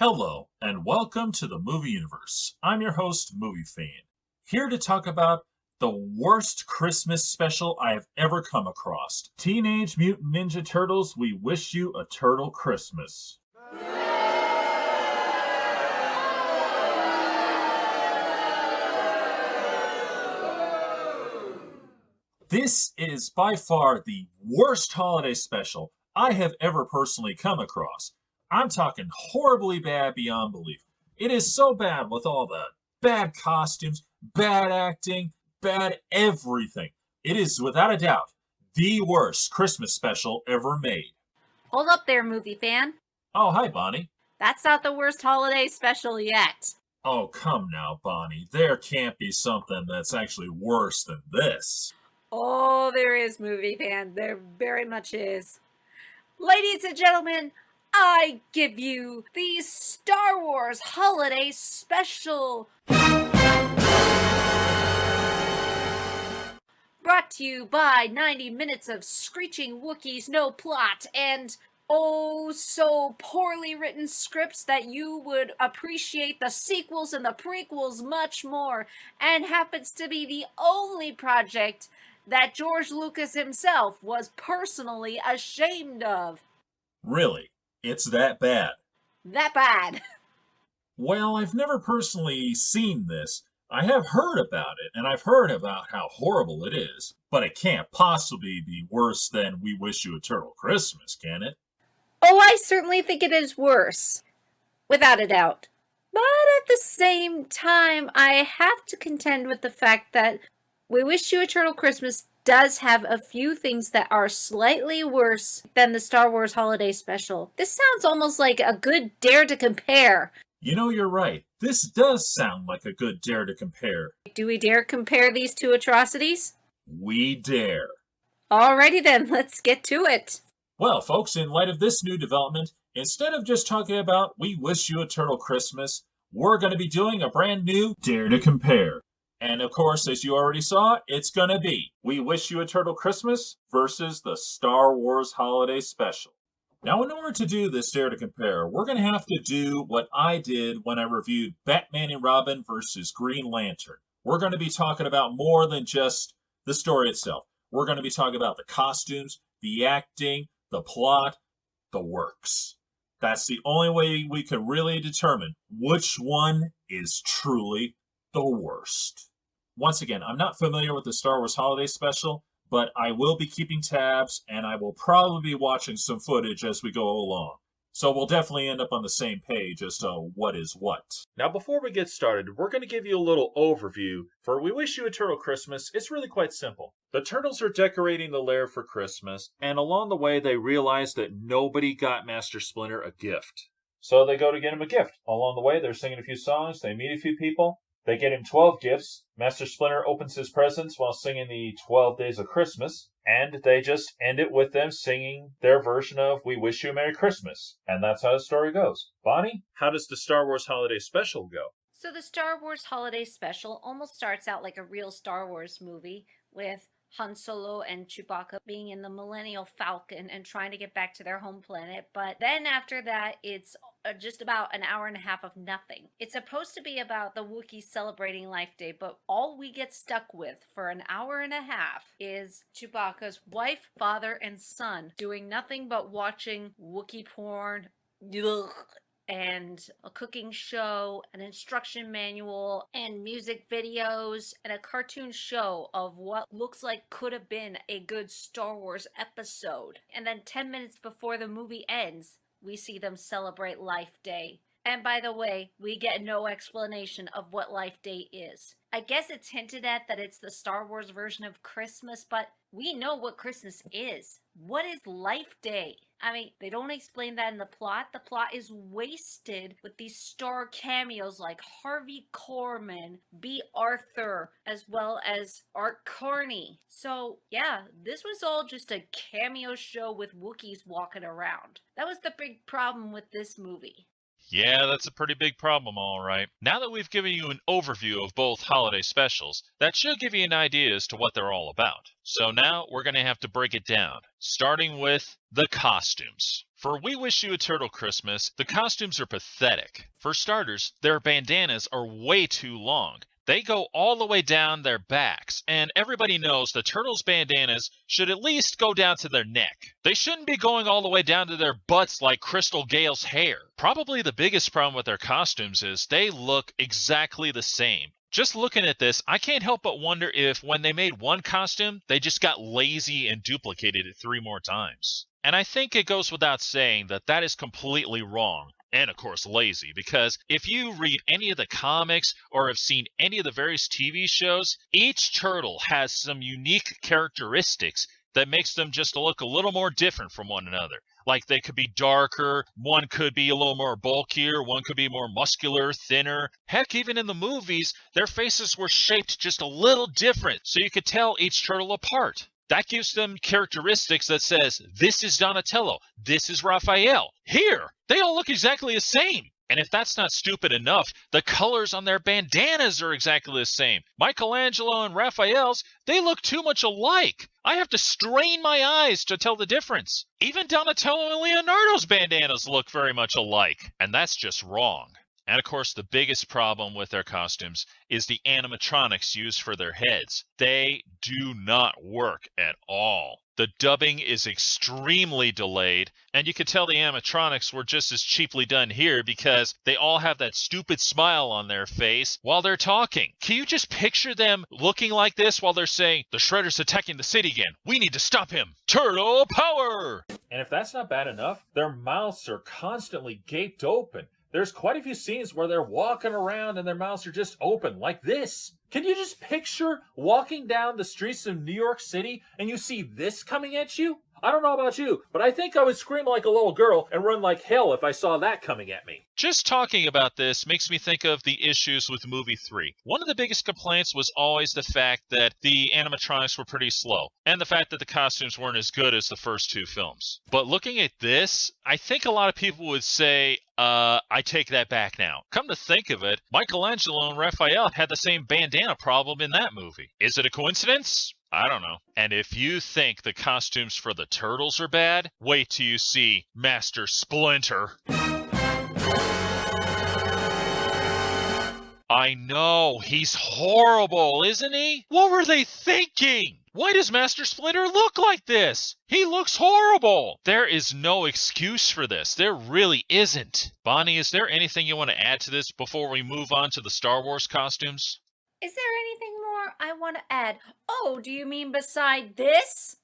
Hello, and welcome to the movie universe. I'm your host, Movie Fan, here to talk about the worst Christmas special I have ever come across. Teenage Mutant Ninja Turtles, We Wish You a Turtle Christmas. This is by far the worst holiday special I have ever personally come across. I'm talking horribly bad beyond belief. It is so bad with all the bad costumes, bad acting, bad everything. It is without a doubt the worst Christmas special ever made. Hold up there, movie fan. Oh, hi, Bonnie. That's not the worst holiday special yet. Oh, come now, Bonnie. There can't be something that's actually worse than this. Oh, there is, movie fan. There very much is. Ladies and gentlemen, I give you the Star Wars Holiday Special. Brought to you by 90 minutes of screeching Wookiees, no plot, and oh so poorly written scripts that you would appreciate the sequels and the prequels much more, and happens to be the only project that George Lucas himself was personally ashamed of. Really? It's that bad? That bad. Well, I've never personally seen this. I have heard about it, and I've heard about how horrible it is, but it can't possibly be worse than We Wish You a Turtle Christmas, can it? Oh, I certainly think it is worse. Without a doubt. But at the same time, I have to contend with the fact that We Wish You a Turtle Christmas does have a few things that are slightly worse than the Star Wars Holiday Special. This sounds almost like a good dare to compare. You know, you're right. This does sound like a good dare to compare. Do we dare compare these two atrocities? We dare. Alrighty then, let's get to it. Well, folks, in light of this new development, instead of just talking about We Wish You a Turtle Christmas, we're going to be doing a brand new Dare to Compare. And of course, as you already saw, it's going to be We Wish You a Turtle Christmas versus the Star Wars Holiday Special. Now, in order to do this Dare to Compare, we're going to have to do what I did when I reviewed Batman and Robin versus Green Lantern. We're going to be talking about more than just the story itself. We're going to be talking about the costumes, the acting, the plot, the works. That's the only way we can really determine which one is truly the worst. Once again, I'm not familiar with the Star Wars Holiday Special, but I will be keeping tabs and I will probably be watching some footage as we go along. So we'll definitely end up on the same page as to what is what. Now, before we get started, we're going to give you a little overview for We Wish You a Turtle Christmas. It's really quite simple. The turtles are decorating the lair for Christmas, and along the way, they realize that nobody got Master Splinter a gift. So they go to get him a gift. Along the way, they're singing a few songs, they meet a few people. They get him 12 gifts. Master Splinter opens his presents while singing the 12 Days of Christmas. And they just end it with them singing their version of We Wish You a Merry Christmas. And that's how the story goes. Bonnie, how does the Star Wars Holiday Special go? So the Star Wars Holiday Special almost starts out like a real Star Wars movie with Han Solo and Chewbacca being in the Millennial Falcon and trying to get back to their home planet. But then after that, it's just about an hour and a half of nothing. It's supposed to be about the Wookiees celebrating Life Day, but all we get stuck with for an hour and a half is Chewbacca's wife, father, and son doing nothing but watching Wookiee porn. Ugh, and a cooking show, an instruction manual, and music videos, and a cartoon show of what looks like could have been a good Star Wars episode. And then 10 minutes before the movie ends, we see them celebrate Life Day. And by the way, we get no explanation of what Life Day is. I guess it's hinted at that it's the Star Wars version of Christmas, but we know what Christmas is. What is Life Day? I mean, they don't explain that in the plot. The plot is wasted with these star cameos like Harvey Korman, B. Arthur, as well as Art Carney. So, yeah, this was all just a cameo show with Wookiees walking around. That was the big problem with this movie. Yeah, that's a pretty big problem, all right. Now that we've given you an overview of both holiday specials, that should give you an idea as to what they're all about. So now we're going to have to break it down, starting with the costumes. For We Wish You a Turtle Christmas, the costumes are pathetic. For starters, their bandanas are way too long. They go all the way down their backs, and everybody knows the turtles' bandanas should at least go down to their neck. They shouldn't be going all the way down to their butts like Crystal Gale's hair. Probably the biggest problem with their costumes is they look exactly the same. Just looking at this, I can't help but wonder if when they made one costume, they just got lazy and duplicated it 3 more times. And I think it goes without saying that that is completely wrong. And of course, lazy, because if you read any of the comics or have seen any of the various TV shows, each turtle has some unique characteristics that makes them just look a little more different from one another. Like they could be darker, one could be a little more bulkier, one could be more muscular, thinner. Heck, even in the movies, their faces were shaped just a little different, so you could tell each turtle apart. That gives them characteristics that says, this is Donatello, this is Raphael. Here, they all look exactly the same. And if that's not stupid enough, the colors on their bandanas are exactly the same. Michelangelo and Raphael's, they look too much alike. I have to strain my eyes to tell the difference. Even Donatello and Leonardo's bandanas look very much alike. And that's just wrong. And of course, the biggest problem with their costumes is the animatronics used for their heads. They do not work at all. The dubbing is extremely delayed, and you can tell the animatronics were just as cheaply done here because they all have that stupid smile on their face while they're talking. Can you just picture them looking like this while they're saying, the Shredder's attacking the city again. We need to stop him. Turtle power! And if that's not bad enough, their mouths are constantly gaped open. There's quite a few scenes where they're walking around and their mouths are just open, like this. Can you just picture walking down the streets of New York City and you see this coming at you? I don't know about you, but I think I would scream like a little girl and run like hell if I saw that coming at me. Just talking about this makes me think of the issues with movie 3. One of the biggest complaints was always the fact that the animatronics were pretty slow, and the fact that the costumes weren't as good as the first 2 films. But looking at this, I think a lot of people would say, I take that back now. Come to think of it, Michelangelo and Raphael had the same bandana problem in that movie. Is it a coincidence? I don't know. And if you think the costumes for the turtles are bad, wait till you see Master Splinter. I know, he's horrible, isn't he? What were they thinking? Why does Master Splinter look like this? He looks horrible. There is no excuse for this. There really isn't. Bonnie, is there anything you want to add to this before we move on to the Star Wars costumes? Is there anything more I want to add? Oh, do you mean beside this?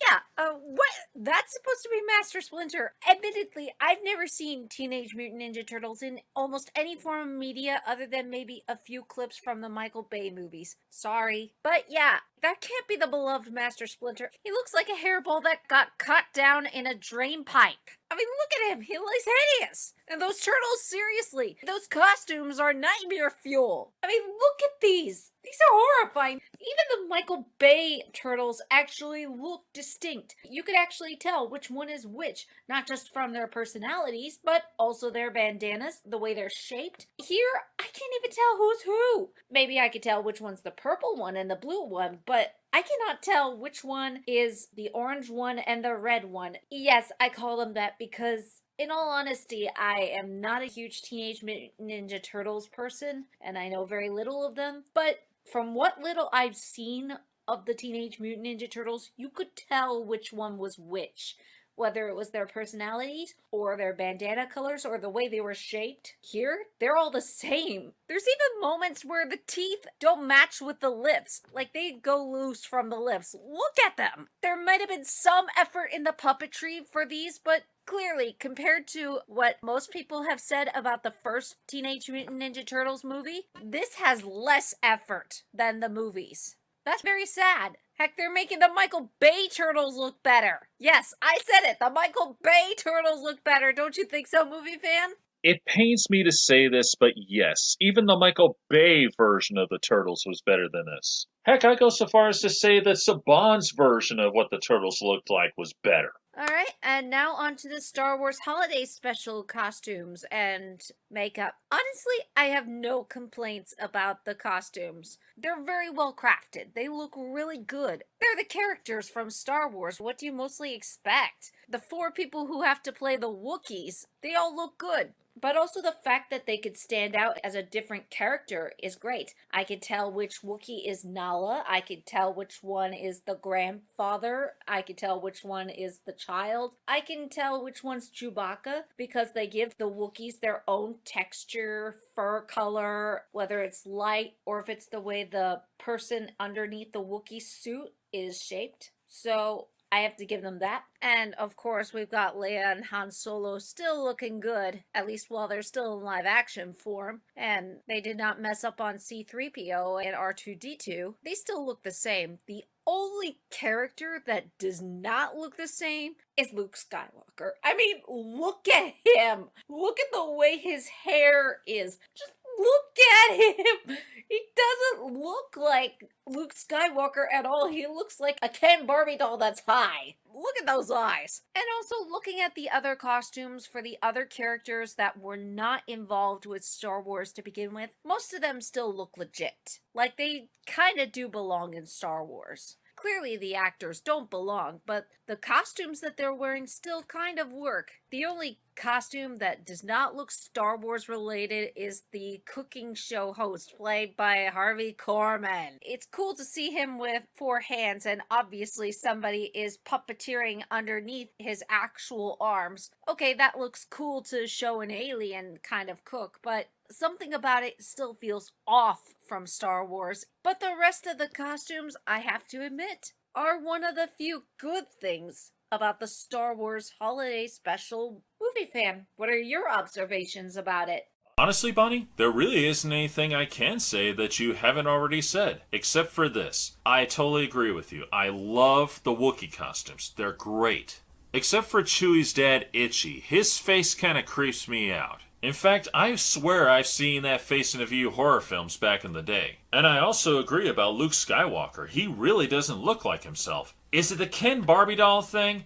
Yeah, what? That's supposed to be Master Splinter. Admittedly, I've never seen Teenage Mutant Ninja Turtles in almost any form of media other than maybe a few clips from the Michael Bay movies. Sorry. But yeah, that can't be the beloved Master Splinter. He looks like a hairball that got cut down in a drain pipe. I mean, look at him. He looks hideous. And those turtles, seriously, those costumes are nightmare fuel. I mean, look at these. These are horrifying. Even the Michael Bay turtles actually look distinct. You could actually tell which one is which, not just from their personalities, but also their bandanas, the way they're shaped. Here, I can't even tell who's who. Maybe I could tell which one's the purple one and the blue one, but I cannot tell which one is the orange one and the red one. Yes, I call them that because, in all honesty, I am not a huge Teenage Mutant Ninja Turtles person, and I know very little of them, but from what little I've seen of the Teenage Mutant Ninja Turtles, you could tell which one was which. Whether it was their personalities, or their bandana colors, or the way they were shaped. Here, they're all the same. There's even moments where the teeth don't match with the lips. Like, they go loose from the lips. Look at them! There might have been some effort in the puppetry for these, but clearly, compared to what most people have said about the first Teenage Mutant Ninja Turtles movie, this has less effort than the movies. That's very sad. Heck, they're making the Michael Bay Turtles look better. Yes, I said it. The Michael Bay Turtles look better. Don't you think so, movie fan? It pains me to say this, but yes, even the Michael Bay version of the Turtles was better than this. Heck, I go so far as to say that Saban's version of what the Turtles looked like was better. All right, and now on to the Star Wars Holiday Special costumes and makeup. Honestly, I have no complaints about the costumes. They're very well crafted. They look really good. They're the characters from Star Wars. What do you mostly expect? The four people who have to play the Wookiees, they all look good. But also the fact that they could stand out as a different character is great. I could tell which Wookiee is Nala. I could tell which one is the grandfather. I could tell which one is the child. I can tell which one's Chewbacca because they give the Wookiees their own texture, fur color, whether it's light or if it's the way the person underneath the Wookiee suit is shaped. So I have to give them that. And of course, we've got Leia and Han Solo still looking good, at least while they're still in live action form. And they did not mess up on C3PO and R2D2. They still look the same. The only character that does not look the same is Luke Skywalker. I mean, look at him. Look at the way his hair is. Just look at him. He doesn't look like Luke Skywalker at all. He looks like a Ken Barbie doll that's high. Look at those eyes. And also looking at the other costumes for the other characters that were not involved with Star Wars to begin with, most of them still look legit. Like they kind of do belong in Star Wars. Clearly the actors don't belong, but the costumes that they're wearing still kind of work. The only costume that does not look Star Wars related is the cooking show host played by Harvey Korman. It's cool to see him with 4 hands, and obviously somebody is puppeteering underneath his actual arms. Okay, that looks cool to show an alien kind of cook, but something about it still feels off from Star Wars. But the rest of the costumes, I have to admit, are one of the few good things about the Star Wars Holiday Special movie fan. What are your observations about it? Honestly, Bonnie, there really isn't anything I can say that you haven't already said, except for this. I totally agree with you. I love the Wookiee costumes. They're great. Except for Chewie's dad, Itchy. His face kind of creeps me out. In fact, I swear I've seen that face in a few horror films back in the day. And I also agree about Luke Skywalker. He really doesn't look like himself. Is it the Ken Barbie doll thing?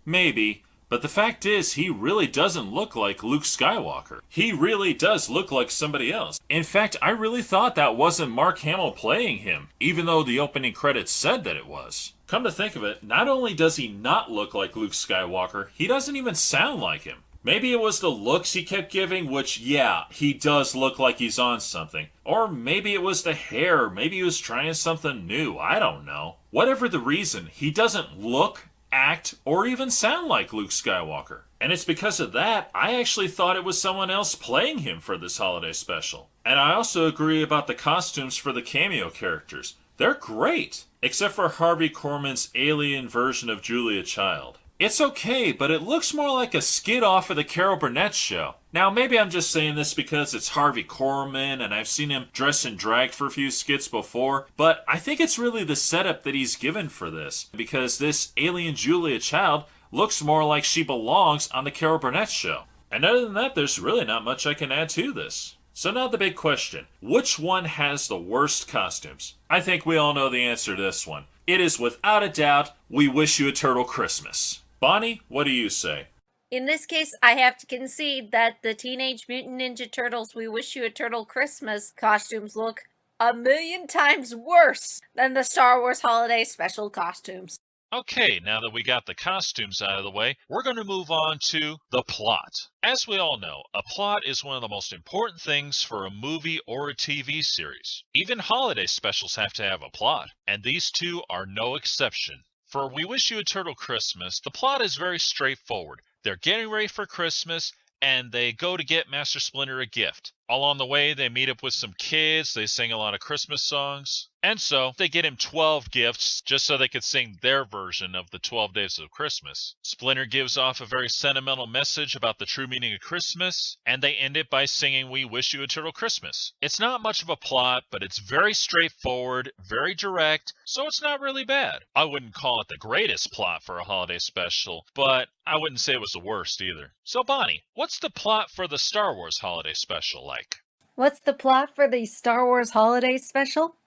Maybe. But the fact is, he really doesn't look like Luke Skywalker. He really does look like somebody else. In fact, I really thought that wasn't Mark Hamill playing him, even though the opening credits said that it was. Come to think of it, not only does he not look like Luke Skywalker, he doesn't even sound like him. Maybe it was the looks he kept giving, which, yeah, he does look like he's on something. Or maybe it was the hair, maybe he was trying something new, I don't know. Whatever the reason, he doesn't look, act, or even sound like Luke Skywalker. And it's because of that, I actually thought it was someone else playing him for this holiday special. And I also agree about the costumes for the cameo characters. They're great, except for Harvey Korman's alien version of Julia Child. It's okay, but it looks more like a skit off of the Carol Burnett show. Now, maybe I'm just saying this because it's Harvey Korman and I've seen him dress in drag for a few skits before, but I think it's really the setup that he's given for this, because this alien Julia Child looks more like she belongs on the Carol Burnett show. And other than that, there's really not much I can add to this. So now the big question, which one has the worst costumes? I think we all know the answer to this one. It is without a doubt, We Wish You a Turtle Christmas. Bonnie, what do you say? In this case, I have to concede that the Teenage Mutant Ninja Turtles We Wish You a Turtle Christmas costumes look a million times worse than the Star Wars Holiday Special costumes. Okay, now that we got the costumes out of the way, we're going to move on to the plot. As we all know, a plot is one of the most important things for a movie or a TV series. Even holiday specials have to have a plot, and these two are no exception. For We Wish You a Turtle Christmas, the plot is very straightforward. They're getting ready for Christmas, and they go to get Master Splinter a gift. Along the way, they meet up with some kids, they sing a lot of Christmas songs, and so they get him 12 gifts just so they could sing their version of the 12 Days of Christmas. Splinter gives off a very sentimental message about the true meaning of Christmas, and they end it by singing We Wish You a Turtle Christmas. It's not much of a plot, but it's very straightforward, very direct, so it's not really bad. I wouldn't call it the greatest plot for a holiday special, but I wouldn't say it was the worst either. So Bonnie, what's the plot for the Star Wars holiday special like? What's the plot for the Star Wars Holiday Special?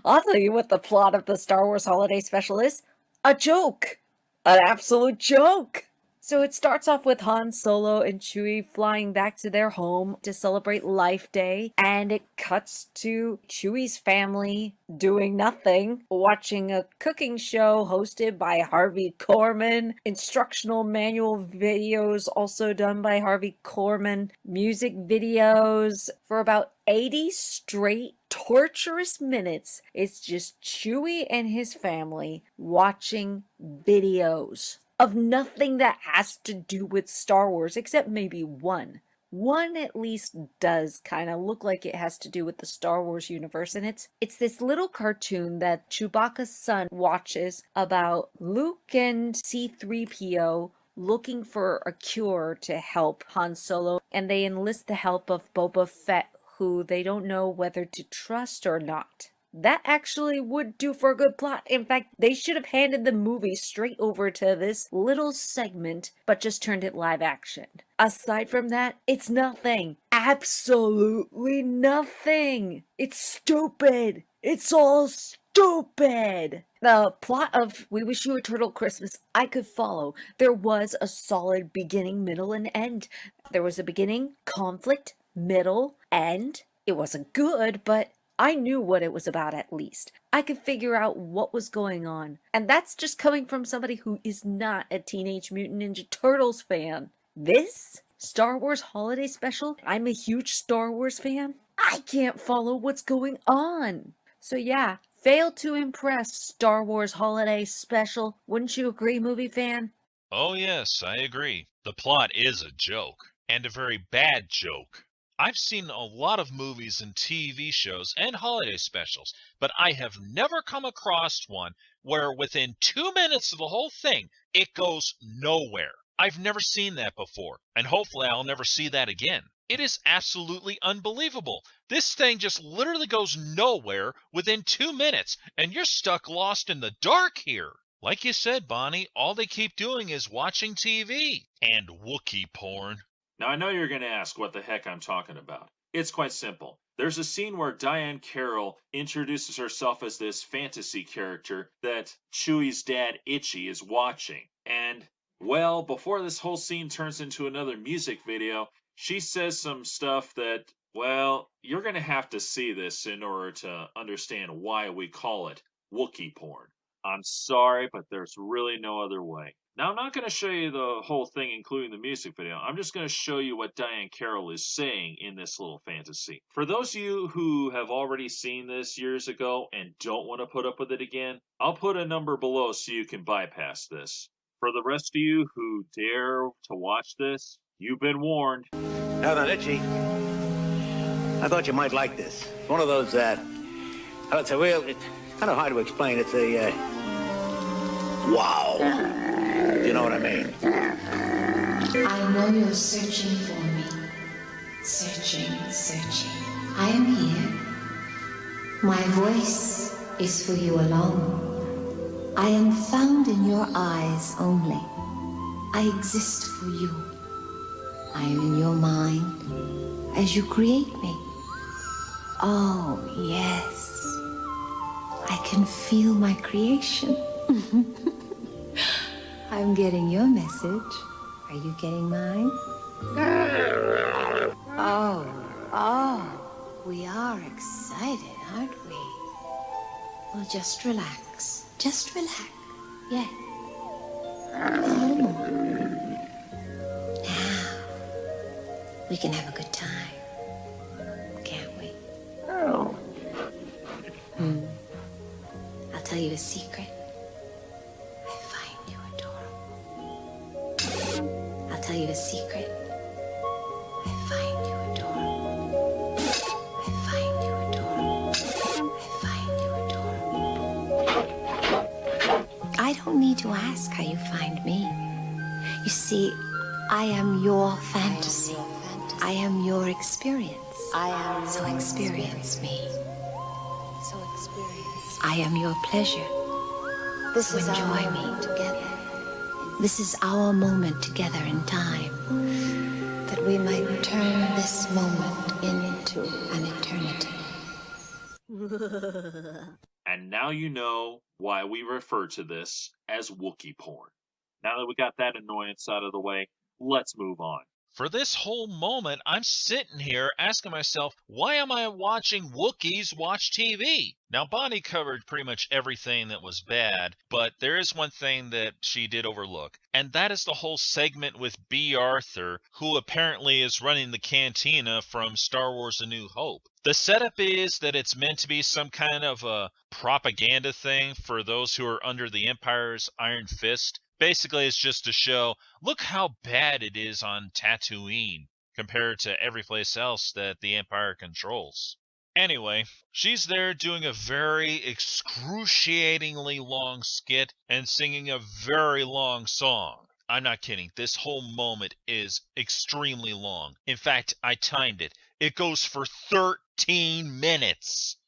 I'll tell you what the plot of the Star Wars Holiday Special is. A joke. an absolute joke. So it starts off with Han Solo and Chewie flying back to their home to celebrate Life Day, and it cuts to Chewie's family doing nothing, watching a cooking show hosted by Harvey Korman, instructional manual videos also done by Harvey Korman, music videos for about 80 straight torturous minutes. It's just Chewie and his family watching videos of nothing that has to do with Star Wars, except maybe one. One at least does kind of look like it has to do with the Star Wars universe, and it's this little cartoon that Chewbacca's son watches about Luke and C-3PO looking for a cure to help Han Solo, and they enlist the help of Boba Fett, who they don't know whether to trust or not. That actually would do for a good plot. In fact, they should have handed the movie straight over to this little segment, but just turned it live action. Aside from that, it's nothing. Absolutely nothing. It's stupid. It's all stupid. The plot of We Wish You a Turtle Christmas, I could follow. There was a solid beginning, middle, and end. There was a beginning, conflict, middle, end. It wasn't good, but I knew what it was about at least. I could figure out what was going on. And that's just coming from somebody who is not a Teenage Mutant Ninja Turtles fan. This Star Wars Holiday Special, I'm a huge Star Wars fan. I can't follow what's going on. So yeah, failed to impress Star Wars Holiday Special. Wouldn't you agree, movie fan? Oh, yes, I agree. The plot is a joke, and a very bad joke. I've seen a lot of movies and TV shows and holiday specials, but I have never come across one where within 2 minutes of the whole thing, it goes nowhere. I've never seen that before, and hopefully I'll never see that again. It is absolutely unbelievable. This thing just literally goes nowhere within 2 minutes, and you're stuck lost in the dark here. Like you said, Bonnie, all they keep doing is watching TV and Wookiee porn. Now, I know you're going to ask what the heck I'm talking about. It's quite simple. There's a scene where Diane Carroll introduces herself as this fantasy character that Chewie's dad, Itchy, is watching. And, well, before this whole scene turns into another music video, she says some stuff that, well, you're going to have to see this in order to understand why we call it Wookiee porn. I'm sorry, but there's really no other way. Now, I'm not going to show you the whole thing, including the music video. I'm just going to show you what Diane Carroll is saying in this little fantasy. For those of you who have already seen this years ago and don't want to put up with it again, I'll put a number below so you can bypass this. For the rest of you who dare to watch this, you've been warned. Now then, Itchy, I thought you might like this. It's one of those, it's kind of hard to explain. It's a, wow. Do you know what I mean? I know you're searching for me. Searching. I am here. My voice is for you alone. I am found in your eyes only. I exist for you. I am in your mind as you create me. Oh, yes. I can feel my creation. I'm getting your message. Are you getting mine? Oh, we are excited, aren't we? Well, just relax. Just relax. Yeah. Now, we can have a good time. Can't we? I'll tell you a secret. I find you adorable. I'll tell you a secret. I find you adorable. I find you adorable. I find you adorable. I don't need to ask how you find me. You see, I am your fantasy. I am your experience. So experience me. I am your pleasure. This is Enjoy our me. moment together, This is our moment together in time, that we might turn this moment into an eternity. And now you know why we refer to this as Wookiee porn. Now that we got that annoyance out of the way, let's move on. For this whole moment, I'm sitting here asking myself, why am I watching Wookiees watch TV? Now, Bonnie covered pretty much everything that was bad, but there is one thing that she did overlook, and that is the whole segment with B. Arthur, who apparently is running the cantina from Star Wars A New Hope. The setup is that it's meant to be some kind of a propaganda thing for those who are under the Empire's iron fist. Basically, it's just to show, look how bad it is on Tatooine compared to every place else that the Empire controls. Anyway, she's there doing a very excruciatingly long skit and singing a very long song. I'm not kidding. This whole moment is extremely long. In fact, I timed it. It goes for 13 minutes.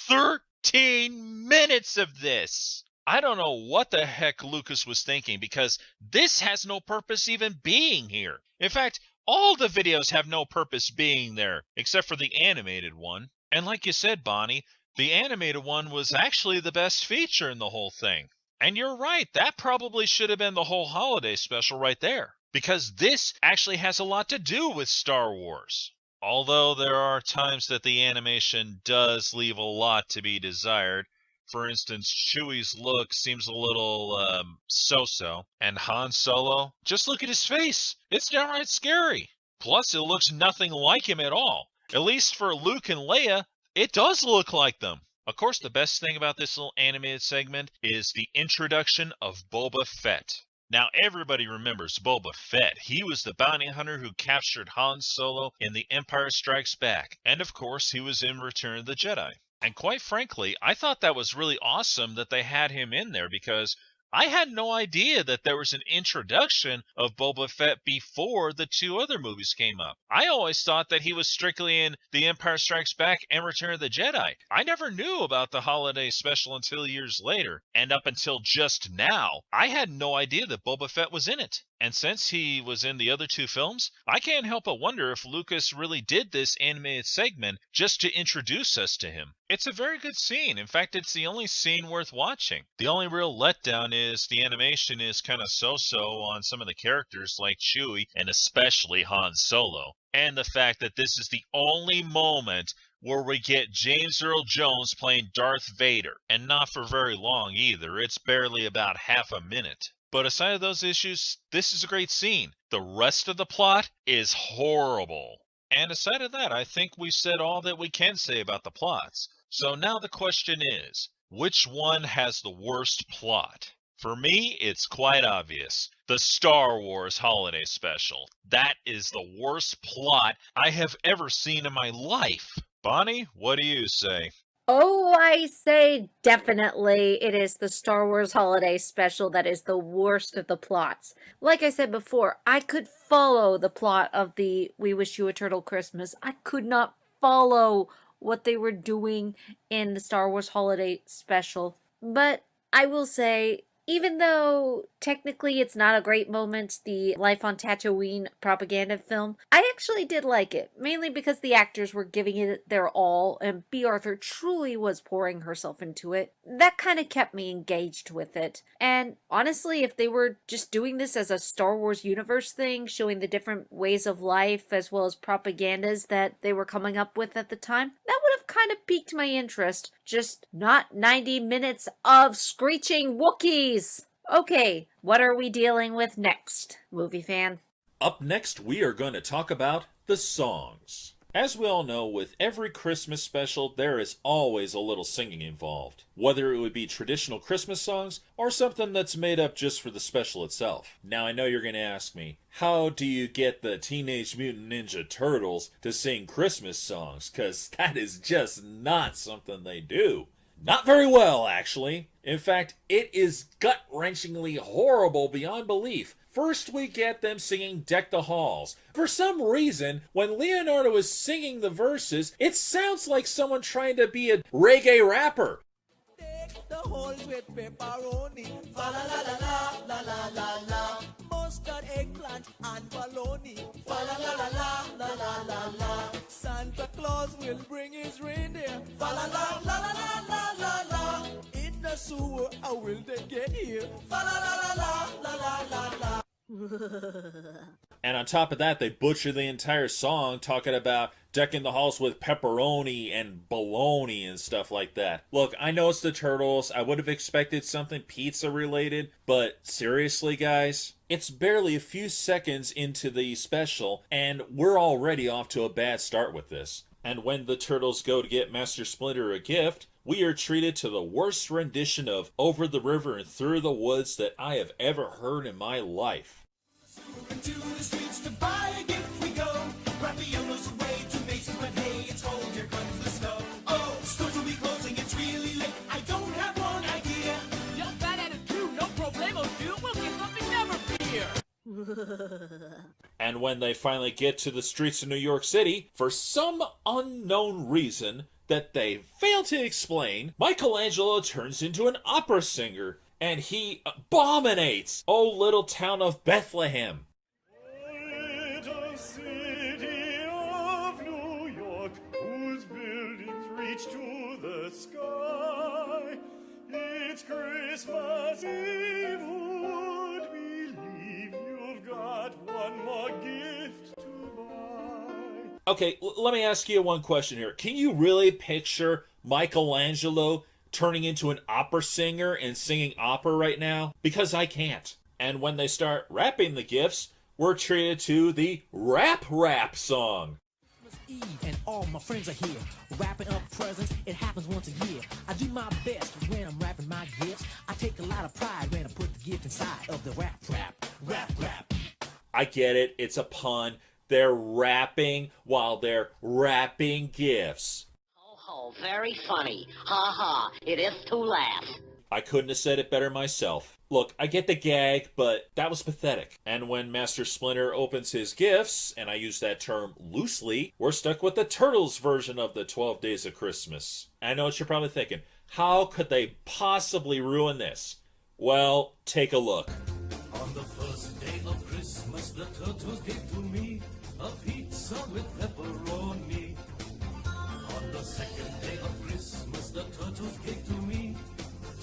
13 minutes of this! I don't know what the heck Lucas was thinking, because this has no purpose even being here. In fact, all the videos have no purpose being there, except for the animated one. And like you said, Bonnie, the animated one was actually the best feature in the whole thing. And you're right, that probably should have been the whole holiday special right there, because this actually has a lot to do with Star Wars. Although there are times that the animation does leave a lot to be desired. For instance, Chewie's look seems a little, so-so. And Han Solo, just look at his face. It's downright scary. Plus, it looks nothing like him at all. At least for Luke and Leia, it does look like them. Of course, the best thing about this little animated segment is the introduction of Boba Fett. Now, everybody remembers Boba Fett. He was the bounty hunter who captured Han Solo in The Empire Strikes Back. And of course, he was in Return of the Jedi. And quite frankly, I thought that was really awesome that they had him in there, because I had no idea that there was an introduction of Boba Fett before the two other movies came up. I always thought that he was strictly in The Empire Strikes Back and Return of the Jedi. I never knew about the holiday special until years later, and up until just now, I had no idea that Boba Fett was in it. And since he was in the other two films, I can't help but wonder if Lucas really did this animated segment just to introduce us to him. It's a very good scene. In fact, it's the only scene worth watching. The only real letdown is the animation is kind of so-so on some of the characters like Chewie and especially Han Solo. And the fact that this is the only moment where we get James Earl Jones playing Darth Vader. And not for very long either. It's barely about half a minute. But aside of those issues, this is a great scene. The rest of the plot is horrible. And aside of that, I think we've said all that we can say about the plots. So now the question is, which one has the worst plot? For me, it's quite obvious. The Star Wars Holiday Special. That is the worst plot I have ever seen in my life. Bonnie, what do you say? Oh, I say definitely it is the Star Wars Holiday Special that is the worst of the plots. Like I said before, I could follow the plot of the We Wish You a Turtle Christmas. I could not follow what they were doing in the Star Wars Holiday Special. But I will say, even though technically it's not a great moment, the Life on Tatooine propaganda film, I actually did like it, mainly because the actors were giving it their all, and B. Arthur truly was pouring herself into it. That kind of kept me engaged with it. And honestly, if they were just doing this as a Star Wars universe thing, showing the different ways of life as well as propagandas that they were coming up with at the time, that would have kind of piqued my interest. Just not 90 minutes of screeching Wookiees! Okay, what are we dealing with next, movie fan? Up next, we are going to talk about the songs. As we all know, with every Christmas special, there is always a little singing involved. Whether it would be traditional Christmas songs, or something that's made up just for the special itself. Now, I know you're going to ask me, how do you get the Teenage Mutant Ninja Turtles to sing Christmas songs? Because that is just not something they do. Not very well, actually. In fact, it is gut-wrenchingly horrible beyond belief. First, we get them singing Deck the Halls. For some reason, when Leonardo is singing the verses, it sounds like someone trying to be a reggae rapper. Deck the halls with pepperoni, fa la la la la la la la. Mustard, eggplant, and bologna, fa la la la la la la la. Santa Claus will bring his reindeer, fa la la la la la la la. In the sewer, how will they get here? Fa la la la la la la la la. And on top of that, they butcher the entire song talking about decking the halls with pepperoni and bologna and stuff like that. Look, I know it's the Turtles. I would have expected something pizza related, but seriously, guys? It's barely a few seconds into the special, and we're already off to a bad start with this. And when the Turtles go to get Master Splinter a gift, we are treated to the worst rendition of Over the River and Through the Woods that I have ever heard in my life. Into the streets to buy a gift we go. Raviolo's away to Macy's, but hey, it's cold, here comes the snow. Oh, stores will be closing, it's really late. I don't have one idea. You're bad at it too, no problemo, dude. We'll get something, never fear. And when they finally get to the streets of New York City, for some unknown reason that they fail to explain, Michelangelo turns into an opera singer, and he abominates "Oh Little Town of Bethlehem." Little city of New York, whose buildings reach to the sky. It's Christmas Eve, would believe you've got one more gift to buy. Okay, let me ask you one question here. Can you really picture Michelangelo turning into an opera singer and singing opera right now? Because I can't. And when they start wrapping the gifts, we're treated to the Rap song. Eve and all my friends are here, wrapping up presents. It happens once a year. I do my best when I'm wrapping my gifts. I take a lot of pride when I put the gift inside of the rap. I get it, it's a pun. They're rapping while they're wrapping gifts. Oh, very funny. Ha ha, it is to laugh. I couldn't have said it better myself. Look, I get the gag, but that was pathetic. And when Master Splinter opens his gifts, and I use that term loosely, we're stuck with the Turtles version of the 12 Days of Christmas. I know what you're probably thinking. How could they possibly ruin this? Well, take a look. On the first day of Christmas, the Turtles gave to me a pizza with pepperoni. On the second day of Christmas, the Turtles gave to me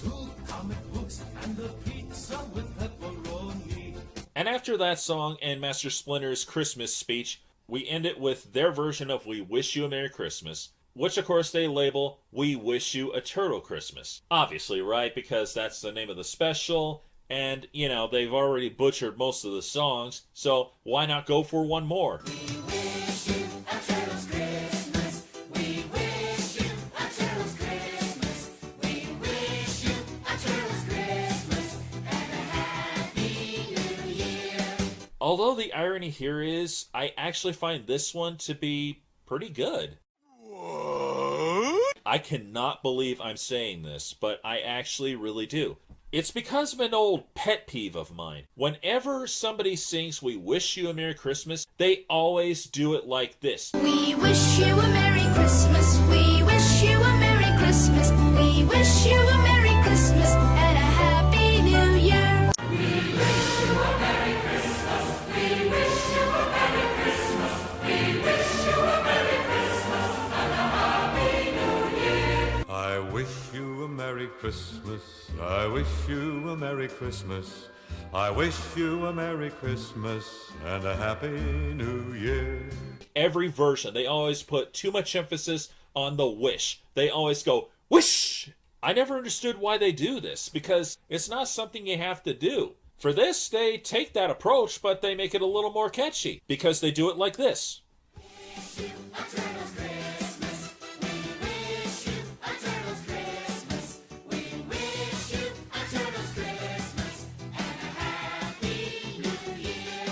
2 comic books and a pizza with pepperoni. And after that song and Master Splinter's Christmas speech, we end it with their version of We Wish You a Merry Christmas, which of course they label We Wish You a Turtle Christmas. Obviously, right? Because that's the name of the special, and, you know, they've already butchered most of the songs, so why not go for one more? We wish you a Turtles Christmas. We wish you a Turtles Christmas. We wish you a Turtles Christmas and a Happy New Year. Although the irony here is, I actually find this one to be pretty good. What? I cannot believe I'm saying this, but I actually really do. It's because of an old pet peeve of mine. Whenever somebody sings We Wish You a Merry Christmas, they always do it like this. We wish you a Merry Christmas. We wish you a Merry Christmas. We wish you a Merry Christmas and a Happy New Year. We wish you a Merry Christmas. We wish you a Merry Christmas. We wish you a Merry Christmas and a Happy New Year. I wish you a Merry Christmas. I wish you a Merry Christmas. I wish you a Merry Christmas and a Happy New Year. Every version, they always put too much emphasis on the wish. They always go, wish! I never understood why they do this, because it's not something you have to do. For this, they take that approach, but they make it a little more catchy, because they do it like this. Wish you a Turtles Christmas. We wish you a Turtles Christmas. We wish you a Turtles Christmas and a Happy New Year.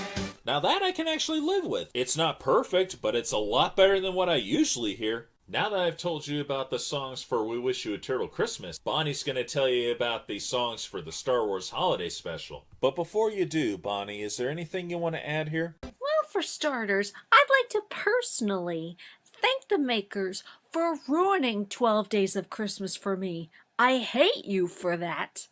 Now that I can actually live with. It's not perfect, but it's a lot better than what I usually hear. Now that I've told you about the songs for We Wish You a Turtle Christmas, Bonnie's going to tell you about the songs for the Star Wars Holiday Special. But before you do, Bonnie, is there anything you want to add here? Well, for starters, I'd like to personally thank the makers for ruining 12 Days of Christmas for me. I hate you for that.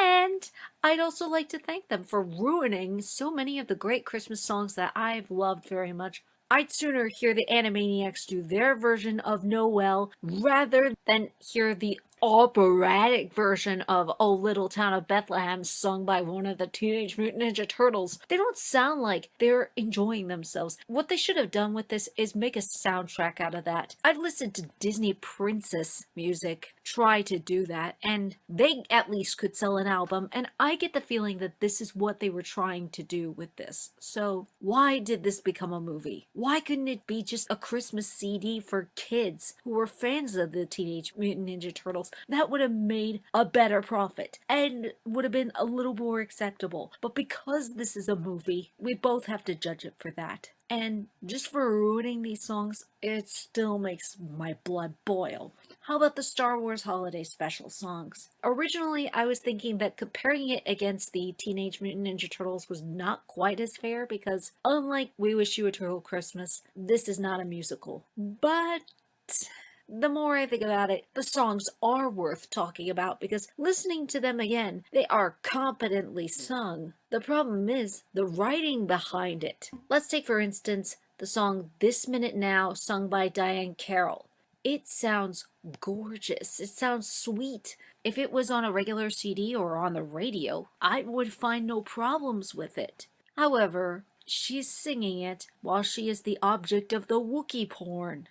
And I'd also like to thank them for ruining so many of the great Christmas songs that I've loved very much. I'd sooner hear the Animaniacs do their version of Noel rather than hear the operatic version of Oh Little Town of Bethlehem sung by one of the Teenage Mutant Ninja Turtles. They don't sound like they're enjoying themselves. What they should have done with this is make a soundtrack out of that. I've listened to Disney princess music try to do that, and they at least could sell an album, and I get the feeling that this is what they were trying to do with this. So why did this become a movie? Why couldn't it be just a Christmas CD for kids who were fans of the Teenage Mutant Ninja Turtles? That would have made a better profit and would have been a little more acceptable. But because this is a movie, we both have to judge it for that. And just for ruining these songs, it still makes my blood boil. How about the Star Wars Holiday Special songs? Originally, I was thinking that comparing it against the Teenage Mutant Ninja Turtles was not quite as fair because, unlike We Wish You a Turtle Christmas, this is not a musical. But the more I think about it, the songs are worth talking about because listening to them again, they are competently sung. The problem is the writing behind it. Let's take, for instance, the song This Minute Now, sung by Diane Carroll. It sounds gorgeous. It sounds sweet. If it was on a regular CD or on the radio, I would find no problems with it. However, she's singing it while she is the object of the Wookiee porn.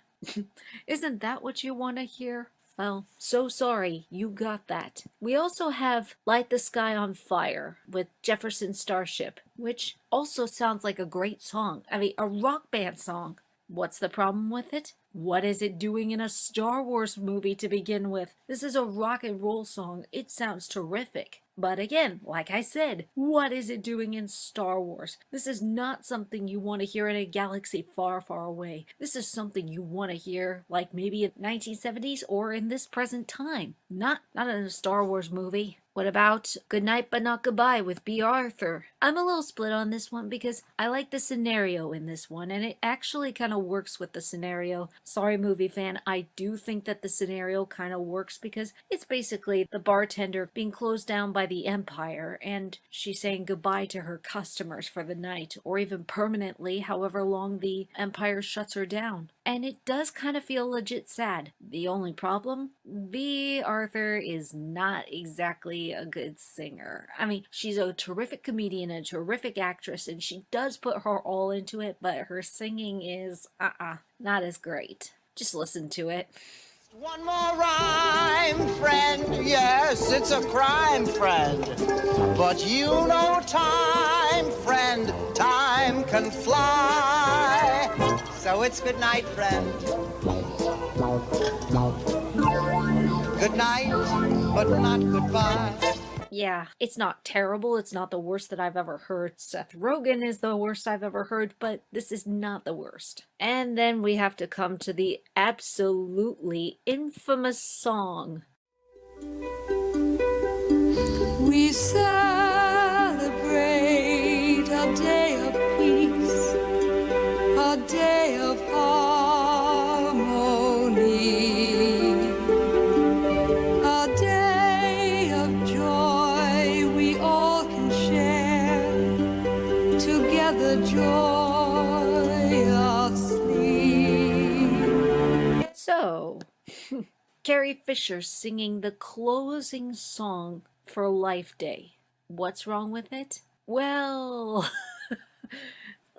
Isn't that what you want to hear? Well, so sorry, you got that. We also have Light the Sky on Fire with Jefferson Starship, which also sounds like a great song. I mean, a rock band song. What's the problem with it? What is it doing in a Star Wars movie to begin with? This is a rock and roll song. It sounds terrific. But again, like I said, what is it doing in Star Wars? This is not something you want to hear in a galaxy far, far away. This is something you want to hear like maybe in 1970s or in this present time. Not in a Star Wars movie. What about Goodnight But Not Goodbye with B. Arthur? I'm a little split on this one because I like the scenario in this one and it actually kind of works with the scenario. Sorry, movie fan, I do think that the scenario kind of works because it's basically the bartender being closed down by the Empire and she's saying goodbye to her customers for the night or even permanently, however long the Empire shuts her down. And it does kind of feel legit sad. The only problem? B. Arthur is not exactly a good singer. I mean, she's a terrific comedian, a terrific actress, and she does put her all into it, but her singing is, not as great. Just listen to it. One more rhyme, friend. Yes, it's a crime, friend. But you know time, friend. Time can fly. So it's good night, friend. Good night, but not goodbye. Yeah, it's not terrible. It's not the worst that I've ever heard. Seth Rogen is the worst I've ever heard, but this is not the worst. And then we have to come to the absolutely infamous song. We celebrate a day of peace, a day of harmony, a day of joy we all can share together joyously. So, Carrie Fisher singing the closing song for Life Day. What's wrong with it? Well,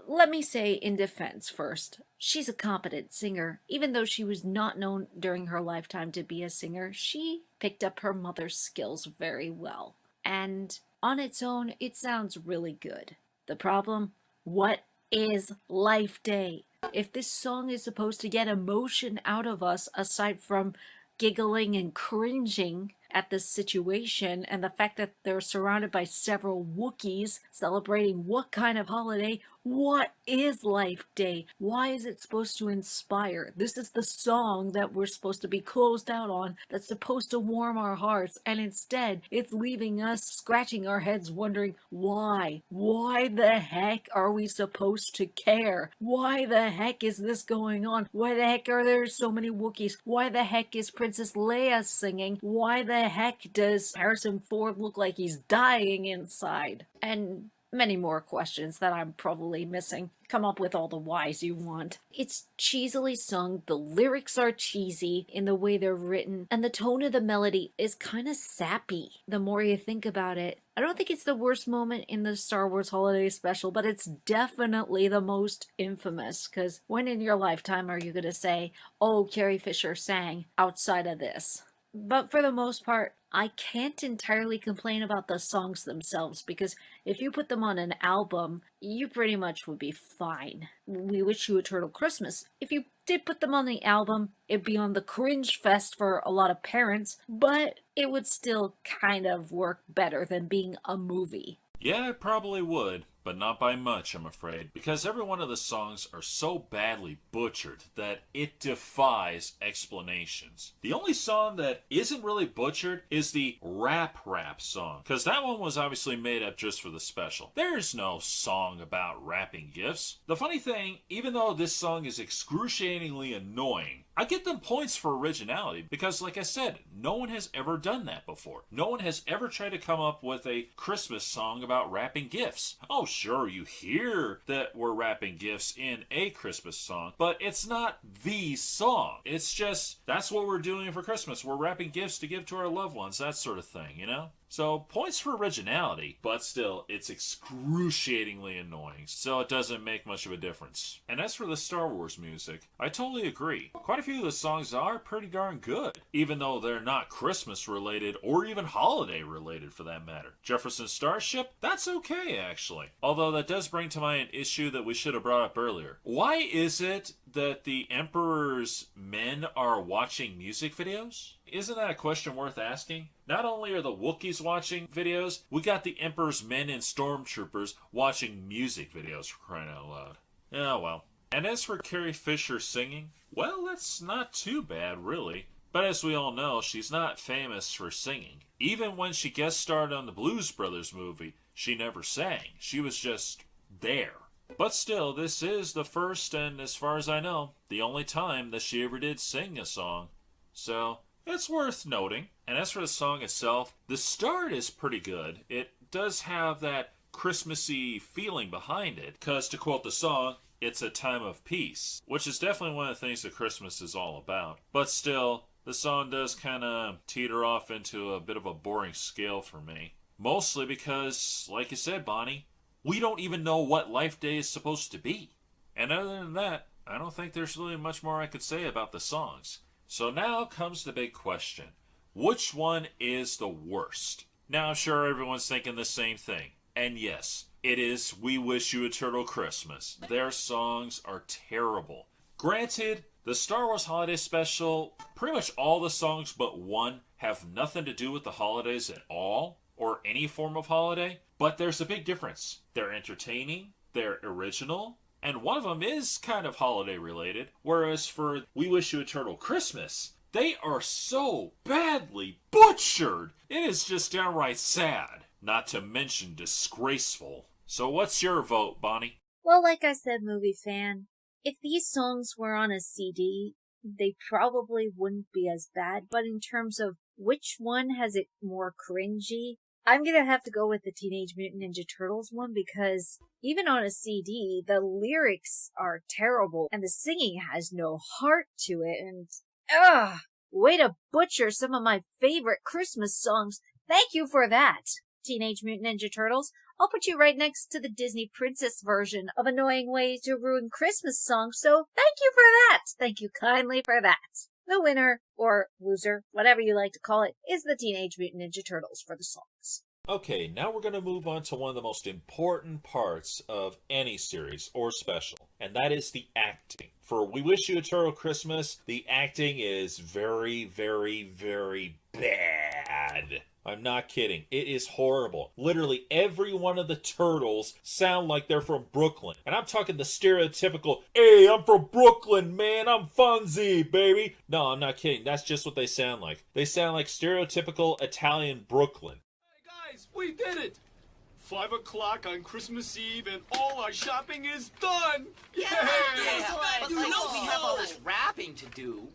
let me say in defense first. She's a competent singer. Even though she was not known during her lifetime to be a singer, she picked up her mother's skills very well. And on its own, it sounds really good. The problem? What is Life Day? If this song is supposed to get emotion out of us, aside from giggling and cringing at the situation and the fact that they're surrounded by several Wookiees celebrating what kind of holiday? What is Life Day? Why is it supposed to inspire? This is the song that we're supposed to be closed out on, that's supposed to warm our hearts, and instead it's leaving us scratching our heads wondering why? Why the heck are we supposed to care? Why the heck is this going on? Why the heck are there so many Wookiees? Why the heck is Princess Leia singing? Why the heck does Harrison Ford look like he's dying inside? And many more questions that I'm probably missing. Come up with all the whys you want. It's cheesily sung, the lyrics are cheesy in the way they're written, and the tone of the melody is kind of sappy the more you think about it. I don't think it's the worst moment in the Star Wars Holiday Special, but it's definitely the most infamous, because when in your lifetime are you going to say, oh, Carrie Fisher sang outside of this? But for the most part, I can't entirely complain about the songs themselves, because if you put them on an album, you pretty much would be fine. We Wish You a Turtle Christmas, if you did put them on the album, it'd be on the cringe fest for a lot of parents, but it would still kind of work better than being a movie. Yeah, it probably would, but not by much, I'm afraid, because every one of the songs are so badly butchered that it defies explanations. The only song that isn't really butchered is the Rap song, because that one was obviously made up just for the special. There's no song about wrapping gifts. The funny thing, even though this song is excruciatingly annoying, I give them points for originality because, like I said, no one has ever done that before. No one has ever tried to come up with a Christmas song about wrapping gifts. Oh, sure, you hear that we're wrapping gifts in a Christmas song, but it's not the song. It's just, that's what we're doing for Christmas. We're wrapping gifts to give to our loved ones, that sort of thing, you know? So, points for originality, but still, it's excruciatingly annoying, so it doesn't make much of a difference. And as for the Star Wars music, I totally agree. Quite a few of the songs are pretty darn good, even though they're not Christmas related or even holiday related for that matter. Jefferson Starship, that's okay actually. Although that does bring to mind an issue that we should have brought up earlier. Why is it that the Emperor's men are watching music videos? Isn't that a question worth asking? Not only are the Wookiees watching videos, we got the Emperor's men and stormtroopers watching music videos, for crying out loud. Oh well. And as for Carrie Fisher singing, well, that's not too bad, really. But as we all know, she's not famous for singing. Even when she guest starred on the Blues Brothers movie, she never sang. She was just there. But still, this is the first and, as far as I know, the only time that she ever did sing a song. So, it's worth noting. And as for the song itself, the start is pretty good. It does have that Christmassy feeling behind it. Because, to quote the song, it's a time of peace. Which is definitely one of the things that Christmas is all about. But still, the song does kind of teeter off into a bit of a boring scale for me. Mostly because, like you said, Bonnie, we don't even know what Life Day is supposed to be. And other than that, I don't think there's really much more I could say about the songs. So now comes the big question. Which one is the worst? Now I'm sure everyone's thinking the same thing. And yes, it is We Wish You a Turtle Christmas. Their songs are terrible. Granted, the Star Wars Holiday Special, pretty much all the songs but one have nothing to do with the holidays at all, or any form of holiday, but there's a big difference. They're entertaining, they're original, and one of them is kind of holiday related, whereas for We Wish You a Turtle Christmas, they are so badly butchered, it is just downright sad, not to mention disgraceful. So what's your vote, Bonnie? Well, like I said, movie fan, if these songs were on a CD, they probably wouldn't be as bad, but in terms of which one has it more cringy, I'm gonna have to go with the Teenage Mutant Ninja Turtles one, because even on a CD, the lyrics are terrible and the singing has no heart to it, and way to butcher some of my favorite Christmas songs. Thank you for that, Teenage Mutant Ninja Turtles. I'll put you right next to the Disney Princess version of Annoying Ways to Ruin Christmas songs, so thank you for that. Thank you kindly for that. The winner, or loser, whatever you like to call it, is the Teenage Mutant Ninja Turtles for the songs. Okay, now we're going to move on to one of the most important parts of any series or special, and that is the acting. For We Wish You a Turtle Christmas, the acting is very, very, very bad. I'm not kidding. It is horrible. Literally every one of the turtles sound like they're from Brooklyn. And I'm talking the stereotypical, hey, I'm from Brooklyn, man. I'm Fonzie, baby. No, I'm not kidding. That's just what they sound like. They sound like stereotypical Italian Brooklyn. Hey, guys, we did it. 5 o'clock on Christmas Eve and all our shopping is done. Yeah, but we have all this wrapping to do.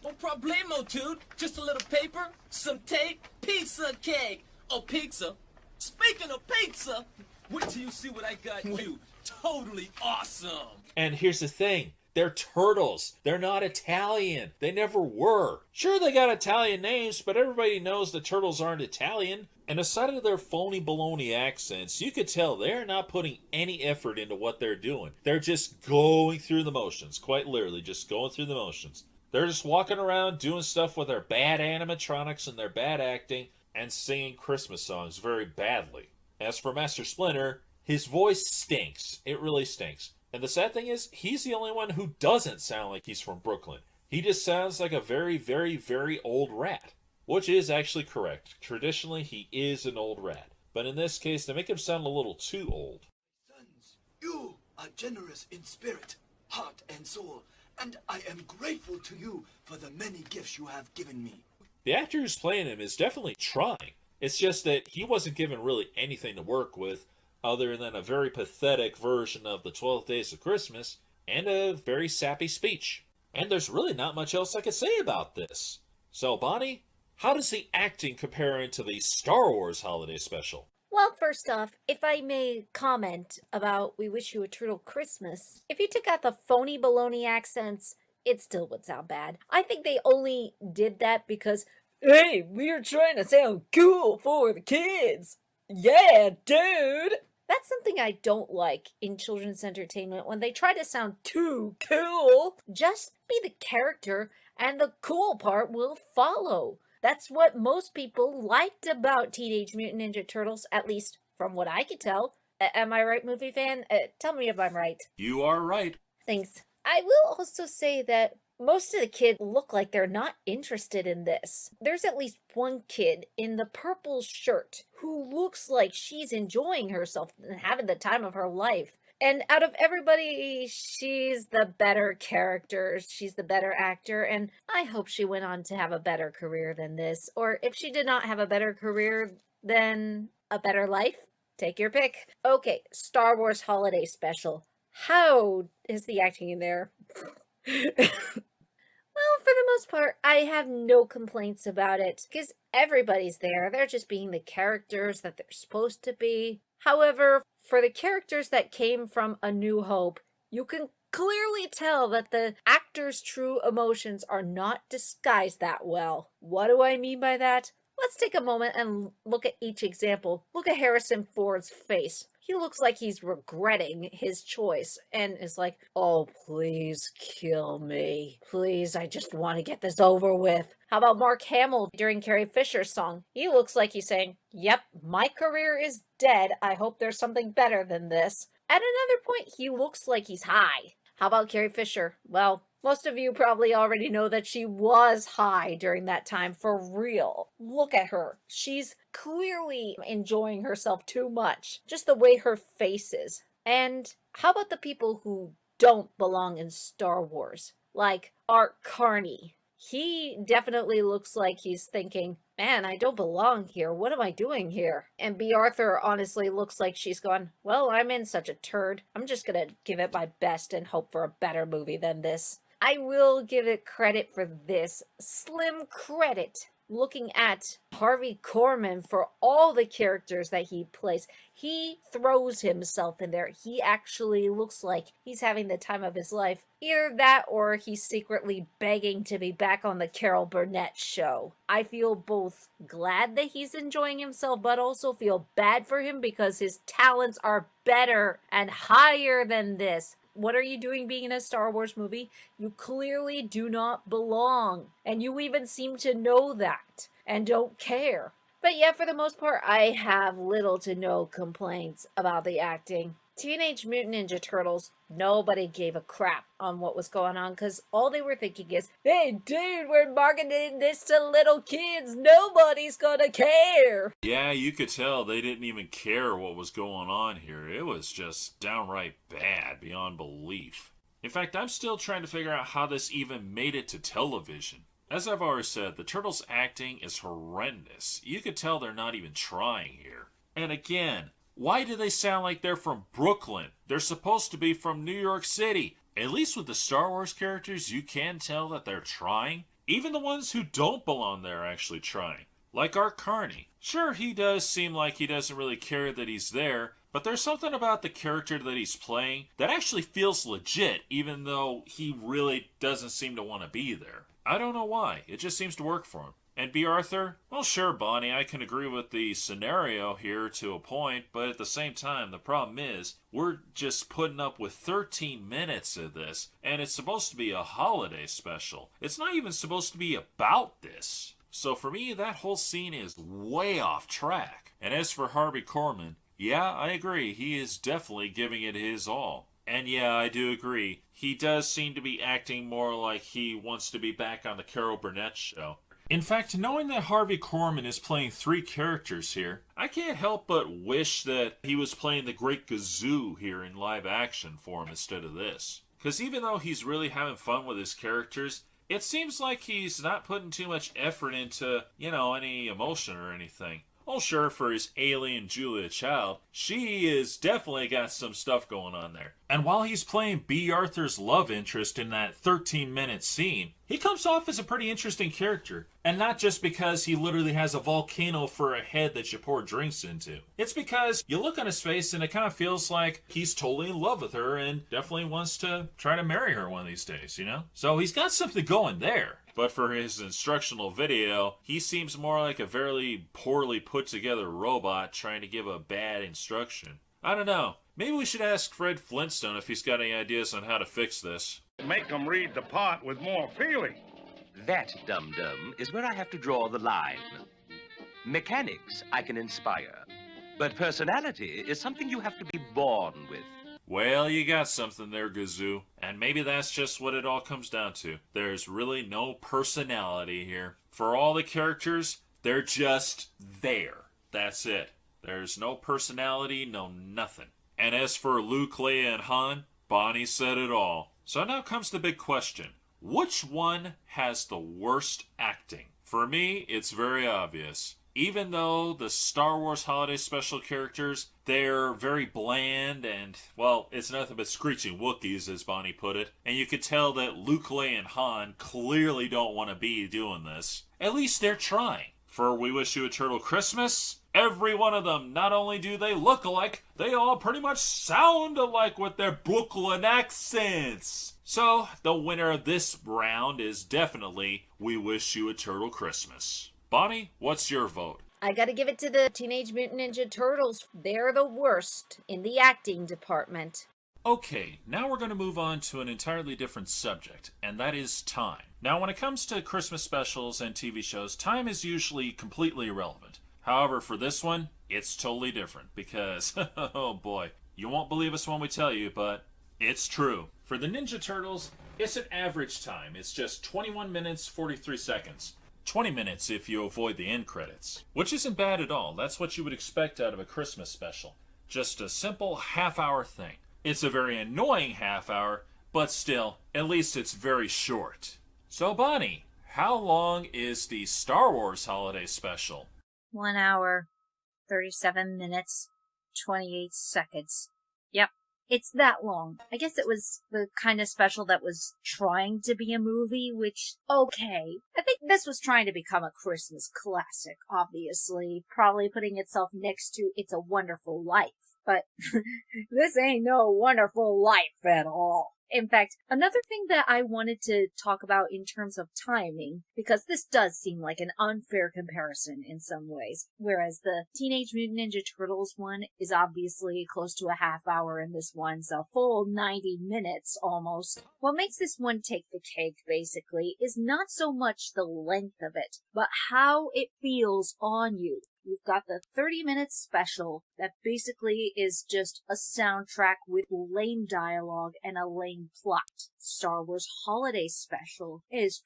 No problemo, dude. Just a little paper, some tape, pizza cake. Oh, pizza. Speaking of pizza, Wait till you see what I got you. Totally awesome. And here's the thing. They're turtles. They're not Italian. They never were. Sure, they got Italian names, but everybody knows the turtles aren't Italian. And aside of their phony baloney accents, you could tell they're not putting any effort into what they're doing. They're just going through the motions. Quite literally, just going through the motions. They're just walking around doing stuff with their bad animatronics and their bad acting and singing Christmas songs very badly. As for Master Splinter, his voice stinks. It really stinks. And the sad thing is, he's the only one who doesn't sound like he's from Brooklyn. He just sounds like a very, very, very old rat. Which is actually correct. Traditionally, he is an old rat. But in this case, they make him sound a little too old. Sons, you are generous in spirit, heart, and soul, and I am grateful to you for the many gifts you have given me. The actor who's playing him is definitely trying. It's just that he wasn't given really anything to work with other than a very pathetic version of the 12 Days of Christmas and a very sappy speech. And there's really not much else I could say about this. So, Bonnie, how does the acting compare into the Star Wars holiday special? Well, first off, if I may comment about We Wish You a Turtle Christmas, if you took out the phony baloney accents, it still would sound bad. I think they only did that because, hey, we're trying to sound cool for the kids. Yeah, dude! That's something I don't like in children's entertainment, when they try to sound too cool. Just be the character, and the cool part will follow. That's what most people liked about Teenage Mutant Ninja Turtles, at least from what I could tell. Am I right, movie fan? Tell me if I'm right. You are right. Thanks. I will also say that most of the kids look like they're not interested in this. There's at least one kid in the purple shirt who looks like she's enjoying herself and having the time of her life. And out of everybody, she's the better character, she's the better actor, and I hope she went on to have a better career than this. Or if she did not have a better career, then a better life? Take your pick. Okay, Star Wars Holiday Special. How is the acting in there? Well, for the most part, I have no complaints about it, because everybody's there. They're just being the characters that they're supposed to be. However, for the characters that came from A New Hope, you can clearly tell that the actors' true emotions are not disguised that well. What do I mean by that? Let's take a moment and look at each example. Look at Harrison Ford's face. He looks like he's regretting his choice and is like, oh, please kill me. Please, I just want to get this over with. How about Mark Hamill during Carrie Fisher's song? He looks like he's saying, yep, my career is dead. I hope there's something better than this. At another point, he looks like he's high. How about Carrie Fisher? Well, most of you probably already know that she was high during that time, for real. Look at her. She's clearly enjoying herself too much. Just the way her face is. And how about the people who don't belong in Star Wars? Like Art Carney. He definitely looks like he's thinking, man, I don't belong here. What am I doing here? And B. Arthur honestly looks like she's gone, well, I'm in such a turd. I'm just gonna give it my best and hope for a better movie than this. I will give it credit for this. Slim credit. Looking at Harvey Korman for all the characters that he plays. He throws himself in there. He actually looks like he's having the time of his life. Either that or he's secretly begging to be back on the Carol Burnett show. I feel both glad that he's enjoying himself, but also feel bad for him because his talents are better and higher than this. What are you doing being in a Star Wars movie? You clearly do not belong. And you even seem to know that and don't care. But yeah, for the most part, I have little to no complaints about the acting. Teenage Mutant Ninja Turtles, nobody gave a crap on what was going on because all they were thinking is, hey dude, we're marketing this to little kids. Nobody's gonna care. Yeah, you could tell they didn't even care what was going on here. It was just downright bad beyond belief. In fact, I'm still trying to figure out how this even made it to television. As I've already said, the Turtles' acting is horrendous. You could tell they're not even trying here. And again, why do they sound like they're from Brooklyn? They're supposed to be from New York City. At least with the Star Wars characters, you can tell that they're trying. Even the ones who don't belong there are actually trying. Like Art Carney. Sure, he does seem like he doesn't really care that he's there, but there's something about the character that he's playing that actually feels legit, even though he really doesn't seem to want to be there. I don't know why. It just seems to work for him. And B. Arthur? Well, sure, Bonnie, I can agree with the scenario here to a point, but at the same time, the problem is, we're just putting up with 13 minutes of this, and it's supposed to be a holiday special. It's not even supposed to be about this. So for me, that whole scene is way off track. And as for Harvey Korman, yeah, I agree, he is definitely giving it his all. And yeah, I do agree, he does seem to be acting more like he wants to be back on the Carol Burnett show. In fact, knowing that Harvey Korman is playing 3 characters here, I can't help but wish that he was playing the Great Gazoo here in live action for him instead of this. Because even though he's really having fun with his characters, it seems like he's not putting too much effort into, any emotion or anything. Oh, sure, for his alien Julia Child, she is definitely got some stuff going on there. And while he's playing B. Arthur's love interest in that 13-minute scene, he comes off as a pretty interesting character. And not just because he literally has a volcano for a head that you pour drinks into. It's because you look on his face and it kind of feels like he's totally in love with her and definitely wants to try to marry her one of these days, So he's got something going there. But for his instructional video, he seems more like a very poorly put together robot trying to give a bad instruction. I don't know. Maybe we should ask Fred Flintstone if he's got any ideas on how to fix this. Make them read the part with more feeling. That, dum-dum, is where I have to draw the line. Mechanics I can inspire, but personality is something you have to be born with. Well, you got something there, Gazoo. And maybe that's just what it all comes down to. There's really no personality here. For all the characters, they're just there. That's it. There's no personality, no nothing. And as for Luke, Leia, and Han, Bonnie said it all. So now comes the big question. Which one has the worst acting? For me, it's very obvious. Even though the Star Wars Holiday Special characters, they're very bland and, well, it's nothing but screeching Wookiees, as Bonnie put it. And you could tell that Luke, Leia, and Han clearly don't want to be doing this. At least they're trying. For We Wish You a Turtle Christmas, every one of them, not only do they look alike, they all pretty much sound alike with their Brooklyn accents. So, the winner of this round is definitely We Wish You a Turtle Christmas. Bonnie, what's your vote? I gotta give it to the Teenage Mutant Ninja Turtles. They're the worst in the acting department. Okay, now we're going to move on to an entirely different subject, and that is time. Now, when it comes to Christmas specials and TV shows, time is usually completely irrelevant. However, for this one, it's totally different because, oh boy, you won't believe us when we tell you, but it's true. For the Ninja Turtles, it's an average time. It's just 21 minutes, 43 seconds. 20 minutes if you avoid the end credits. Which isn't bad at all. That's what you would expect out of a Christmas special. Just a simple half-hour thing. It's a very annoying half-hour, but still, at least it's very short. So Bonnie, how long is the Star Wars Holiday Special? 1 hour, 37 minutes, 28 seconds. Yep, it's that long. I guess it was the kind of special that was trying to be a movie, which, okay. I think this was trying to become a Christmas classic, obviously. Probably putting itself next to It's a Wonderful Life. But this ain't no wonderful life at all. In fact, another thing that I wanted to talk about in terms of timing, because this does seem like an unfair comparison in some ways, whereas the Teenage Mutant Ninja Turtles one is obviously close to a half hour and this one's a full 90 minutes almost. What makes this one take the cake, basically, is not so much the length of it, but how it feels on you. You've got the 30-minute special that basically is just a soundtrack with lame dialogue and a lame plot. Star Wars Holiday Special is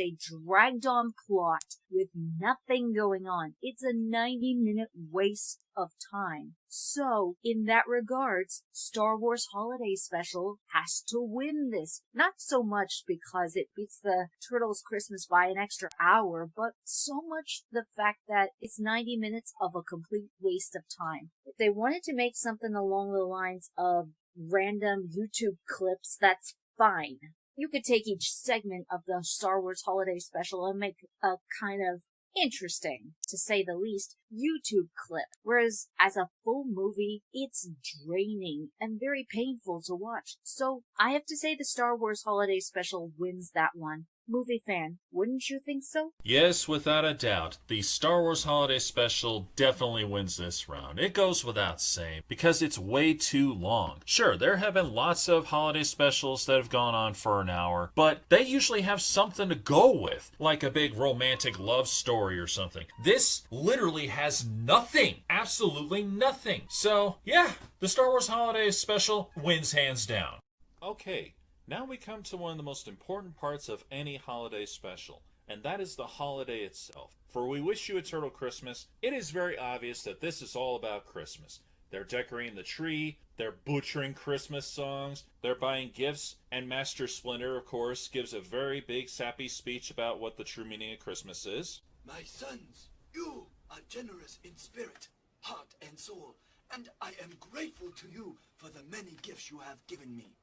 a dragged-on plot with nothing going on. It's a 90-minute waste of time. So, in that regards, Star Wars Holiday Special has to win this. Not so much because it beats the Turtles Christmas by an extra hour, but so much the fact that it's 90 minutes of a complete waste of time. If they wanted to make something along the lines of random YouTube clips, that's fine. You could take each segment of the Star Wars Holiday Special and make a kind of interesting, to say the least, YouTube clip. Whereas as a full movie, it's draining and very painful to watch. So I have to say the Star Wars Holiday Special wins that one. Movie fan, wouldn't you think so? Yes, without a doubt. The Star Wars Holiday Special definitely wins this round. It goes without saying, because it's way too long. Sure, there have been lots of holiday specials that have gone on for an hour, but they usually have something to go with, like a big romantic love story or something. This literally has nothing. Absolutely nothing. So, yeah, the Star Wars Holiday Special wins hands down. Okay. Now we come to one of the most important parts of any holiday special, and that is the holiday itself. For We Wish You a Turtle Christmas, it is very obvious that this is all about Christmas. They're decorating the tree, they're butchering Christmas songs, they're buying gifts, and Master Splinter, of course, gives a very big sappy speech about what the true meaning of Christmas is. My sons, you are generous in spirit, heart, and soul, and I am grateful to you for the many gifts you have given me.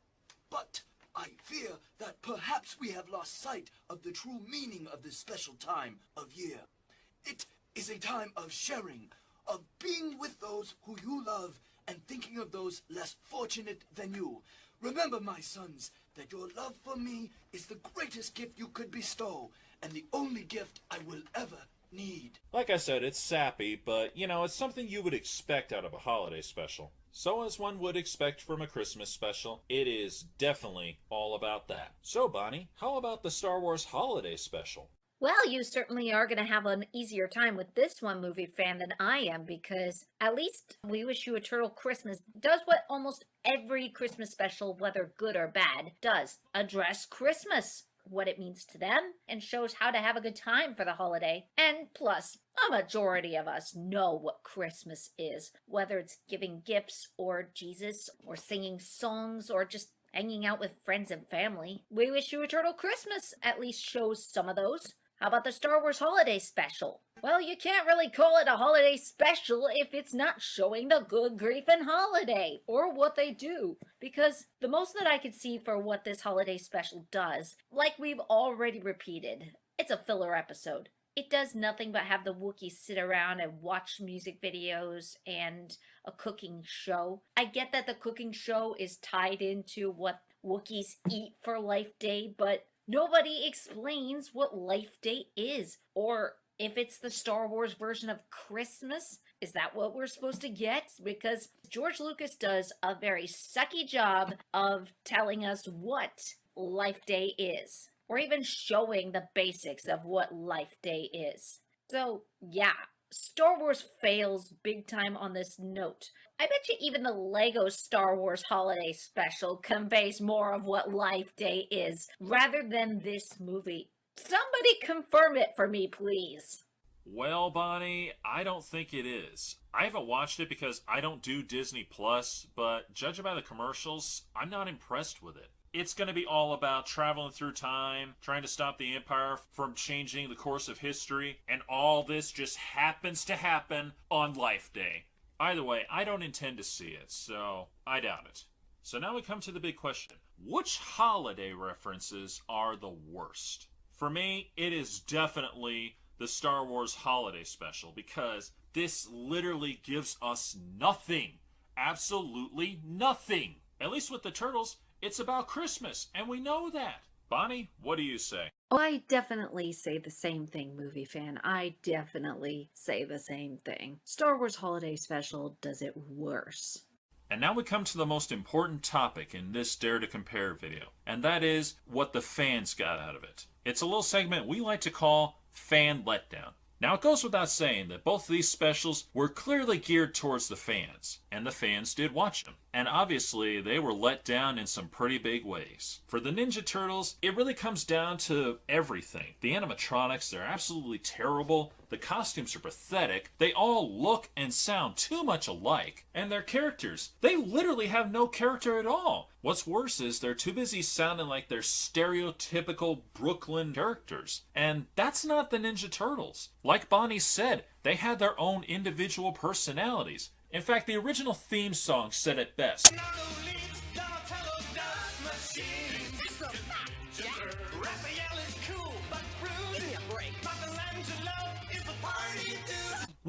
But I fear that perhaps we have lost sight of the true meaning of this special time of year. It is a time of sharing, of being with those who you love and thinking of those less fortunate than you. Remember, my sons, that your love for me is the greatest gift you could bestow, and the only gift I will ever need. Like I said, it's sappy, but, it's something you would expect out of a holiday special. So as one would expect from a Christmas special, it is definitely all about that. So Bonnie, how about the Star Wars Holiday Special? Well, you certainly are going to have an easier time with this one, movie fan, than I am, because at least We Wish You a Turtle Christmas does what almost every Christmas special, whether good or bad, does. Address Christmas, what it means to them, and shows how to have a good time for the holiday. And plus, a majority of us know what Christmas is, whether it's giving gifts, or Jesus, or singing songs, or just hanging out with friends and family. We Wish You a Turtle Christmas at least shows some of those. How about the Star Wars Holiday Special? Well, you can't really call it a holiday special if it's not showing the good griefing holiday, or what they do. Because the most that I could see for what this holiday special does, like we've already repeated, it's a filler episode. It does nothing but have the Wookiees sit around and watch music videos and a cooking show. I get that the cooking show is tied into what Wookiees eat for Life Day, but nobody explains what Life Day is, or if it's the Star Wars version of Christmas. Is that what we're supposed to get? Because George Lucas does a very sucky job of telling us what Life Day is, or even showing the basics of what Life Day is. So, yeah, Star Wars fails big time on this note. I bet you even the Lego Star Wars Holiday Special conveys more of what Life Day is, rather than this movie. Somebody confirm it for me, please. Well, Bonnie, I don't think it is. I haven't watched it because I don't do Disney Plus, but judging by the commercials, I'm not impressed with it. It's going to be all about traveling through time, trying to stop the Empire from changing the course of history, and all this just happens to happen on Life Day. Either way, I don't intend to see it, so I doubt it. So now we come to the big question. Which holiday references are the worst? For me, it is definitely the Star Wars Holiday Special, because this literally gives us nothing. Absolutely nothing. At least with the Turtles, it's about Christmas, and we know that. Bonnie, what do you say? Oh, I definitely say the same thing, movie fan. I definitely say the same thing. Star Wars Holiday Special does it worse. And now we come to the most important topic in this Dare to Compare video, and that is what the fans got out of it. It's a little segment we like to call Fan Letdown. Now, it goes without saying that both of these specials were clearly geared towards the fans, and the fans did watch them. And obviously, they were let down in some pretty big ways. For the Ninja Turtles, it really comes down to everything. The animatronics, they're absolutely terrible. The costumes are pathetic. They all look and sound too much alike. And their characters, they literally have no character at all. What's worse is they're too busy sounding like they're stereotypical Brooklyn characters. And that's not the Ninja Turtles. Like Bonnie said, they had their own individual personalities. In fact, the original theme song said it best.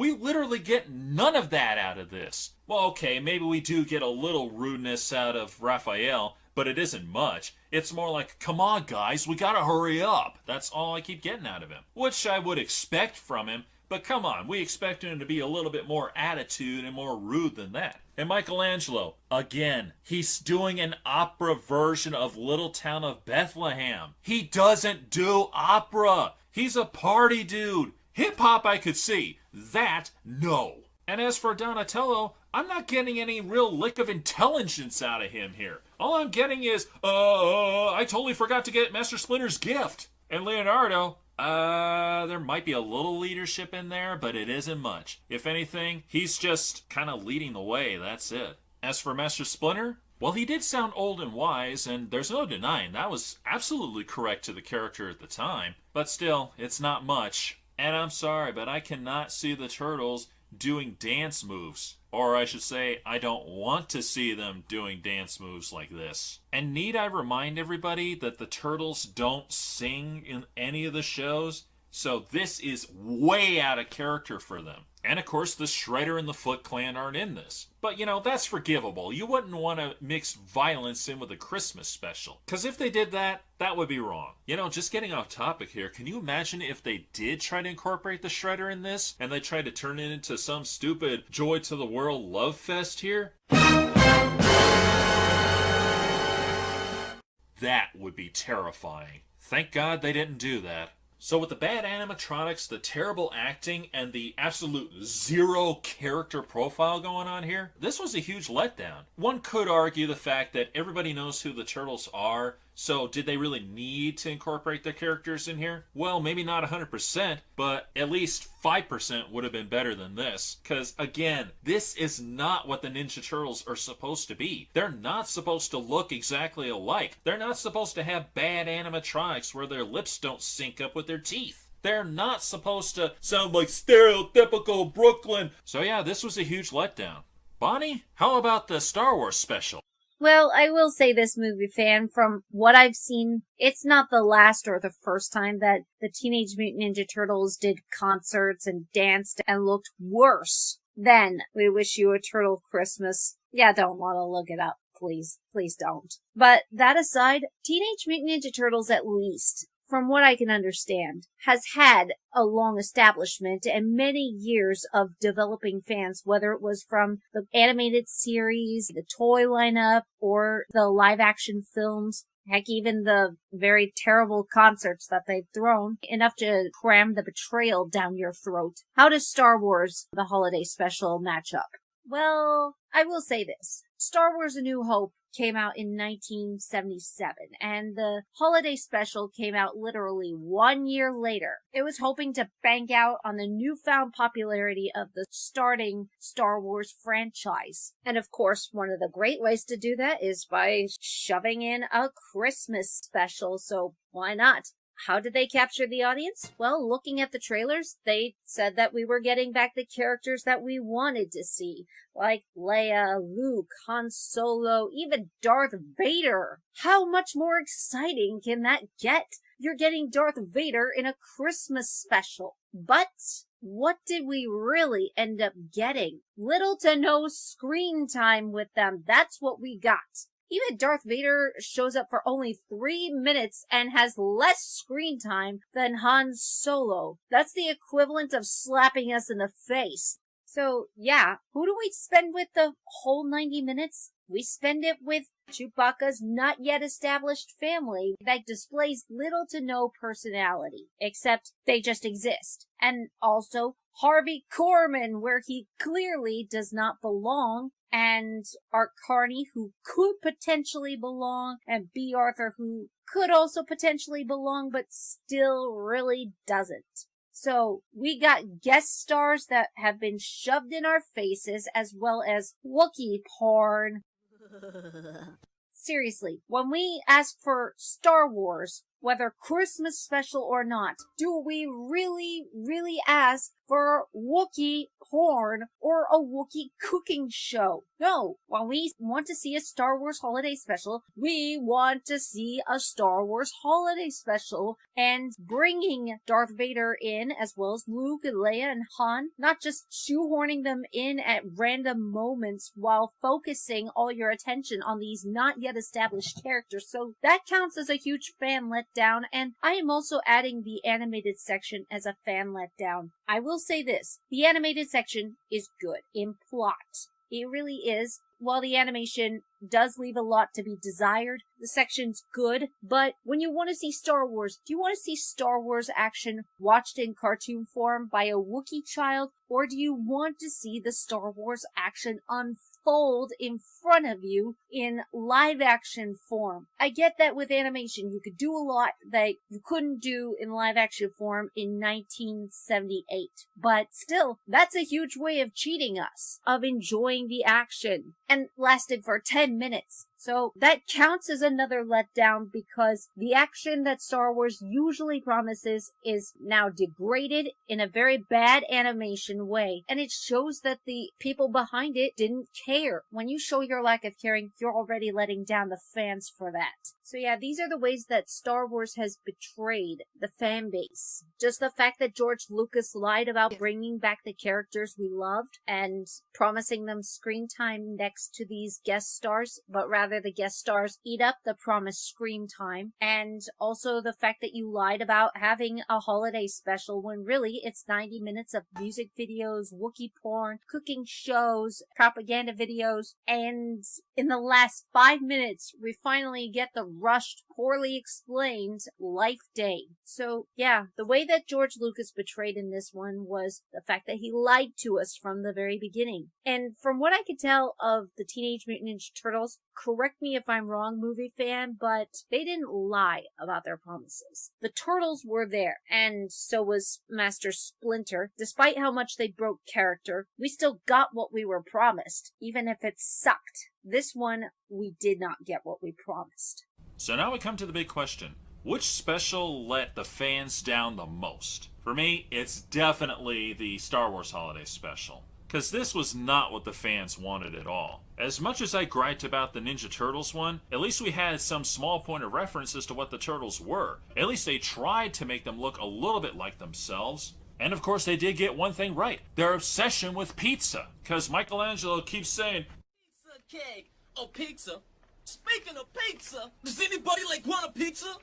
We literally get none of that out of this. Well, okay, maybe we do get a little rudeness out of Raphael, but it isn't much. It's more like, come on guys, we gotta hurry up. That's all I keep getting out of him. Which I would expect from him, but come on, we expect him to be a little bit more attitude and more rude than that. And Michelangelo, again, he's doing an opera version of Little Town of Bethlehem. He doesn't do opera. He's a party dude. Hip-hop I could see. That, no. And as for Donatello, I'm not getting any real lick of intelligence out of him here. All I'm getting is, I totally forgot to get Master Splinter's gift. And Leonardo, there might be a little leadership in there, but it isn't much. If anything, he's just kind of leading the way, that's it. As for Master Splinter, well, he did sound old and wise, and there's no denying that was absolutely correct to the character at the time. But still, it's not much. And I'm sorry, but I cannot see the Turtles doing dance moves. Or I should say, I don't want to see them doing dance moves like this. And need I remind everybody that the Turtles don't sing in any of the shows? So this is way out of character for them. And of course, the Shredder and the Foot Clan aren't in this. But you know, that's forgivable. You wouldn't want to mix violence in with a Christmas special. Because if they did that, that would be wrong. You know, just getting off topic here, can you imagine if they did try to incorporate the Shredder in this, and they tried to turn it into some stupid Joy to the World love fest here? That would be terrifying. Thank God they didn't do that. So with the bad animatronics, the terrible acting, and the absolute zero character profile going on here, this was a huge letdown. One could argue the fact that everybody knows who the Turtles are, so did they really need to incorporate their characters in here? Well, maybe not 100%, but at least 5% would have been better than this. Because, again, this is not what the Ninja Turtles are supposed to be. They're not supposed to look exactly alike. They're not supposed to have bad animatronics where their lips don't sync up with their teeth. They're not supposed to sound like stereotypical Brooklyn. So yeah, this was a huge letdown. Bonnie, how about the Star Wars special? Well, I will say this, movie fan, from what I've seen, it's not the last or the first time that the Teenage Mutant Ninja Turtles did concerts and danced and looked worse than We Wish You a Turtle Christmas. Yeah, don't want to look it up, please. Please don't. But that aside, Teenage Mutant Ninja Turtles, at least, from what I can understand, has had a long establishment and many years of developing fans, whether it was from the animated series, the toy lineup, or the live-action films, heck, even the very terrible concerts that they've thrown, enough to cram the betrayal down your throat. How does Star Wars, the holiday special, match up? Well, I will say this. Star Wars A New Hope came out in 1977, and the holiday special came out literally 1 year later. It was hoping to bank out on the newfound popularity of the starting Star Wars franchise. And of course, one of the great ways to do that is by shoving in a Christmas special, so why not? How did they capture the audience? Well, looking at the trailers, they said that we were getting back the characters that we wanted to see, like Leia, Luke, Han Solo, even Darth Vader. How much more exciting can that get? You're getting Darth Vader in a Christmas special. But what did we really end up getting? Little to no screen time with them. That's what we got. Even Darth Vader shows up for only 3 minutes and has less screen time than Han Solo. That's the equivalent of slapping us in the face. So, yeah, who do we spend with the whole 90 minutes? We spend it with Chewbacca's not yet established family that displays little to no personality, except they just exist. And also Harvey Korman, where he clearly does not belong, and Art Carney, who could potentially belong, and B. Arthur, who could also potentially belong, but still really doesn't. So, we got guest stars that have been shoved in our faces, as well as Wookiee porn. Seriously, when we ask for Star Wars, whether Christmas special or not, do we really ask for Wookiee porn or a Wookiee cooking show. No, when we want to see a Star Wars holiday special, we want to see a Star Wars holiday special, and bringing Darth Vader in, as well as Luke and Leia and Han, not just shoehorning them in at random moments while focusing all your attention on these not yet established characters. So that counts as a huge fan letdown, and I am also adding the animated section as a fan letdown. I will say this, the animated section is good in plot. It really is. While the animation does leave a lot to be desired, the section's good, but when you want to see Star Wars, do you want to see Star Wars action watched in cartoon form by a Wookiee child, or do you want to see the Star Wars action unfold in front of you in live action form? I get that with animation, you could do a lot that you couldn't do in live action form in 1978, but still, that's a huge way of cheating us, of enjoying the action, and lasted for 10 minutes. So that counts as another letdown because the action that Star Wars usually promises is now degraded in a very bad animation way. And it shows that the people behind it didn't care. When you show your lack of caring, you're already letting down the fans for that. So yeah, these are the ways that Star Wars has betrayed the fan base. Just the fact that George Lucas lied about bringing back the characters we loved and promising them screen time next to these guest stars, but rather the guest stars eat up the promised screen time. And also the fact that you lied about having a holiday special when really it's 90 minutes of music videos, Wookiee porn, cooking shows, propaganda videos, and in the last 5 minutes, we finally get the rushed, poorly explained Life Day. So yeah, the way that George Lucas betrayed in this one was the fact that he lied to us from the very beginning. And from what I could tell of the Teenage Mutant Ninja Turtles, correct me if I'm wrong, movie fan, but they didn't lie about their promises. The Turtles were there, and so was Master Splinter. Despite how much they broke character, we still got what we were promised, even if it sucked. This one, we did not get what we promised. So now we come to the big question. Which special let the fans down the most? For me, it's definitely the Star Wars Holiday Special. Because this was not what the fans wanted at all. As much as I griped about the Ninja Turtles one, at least we had some small point of reference as to what the Turtles were. At least they tried to make them look a little bit like themselves. And of course they did get one thing right. Their obsession with pizza. Because Michelangelo keeps saying, Pizza cake. Oh, pizza. Speaking of pizza, does anybody want a pizza?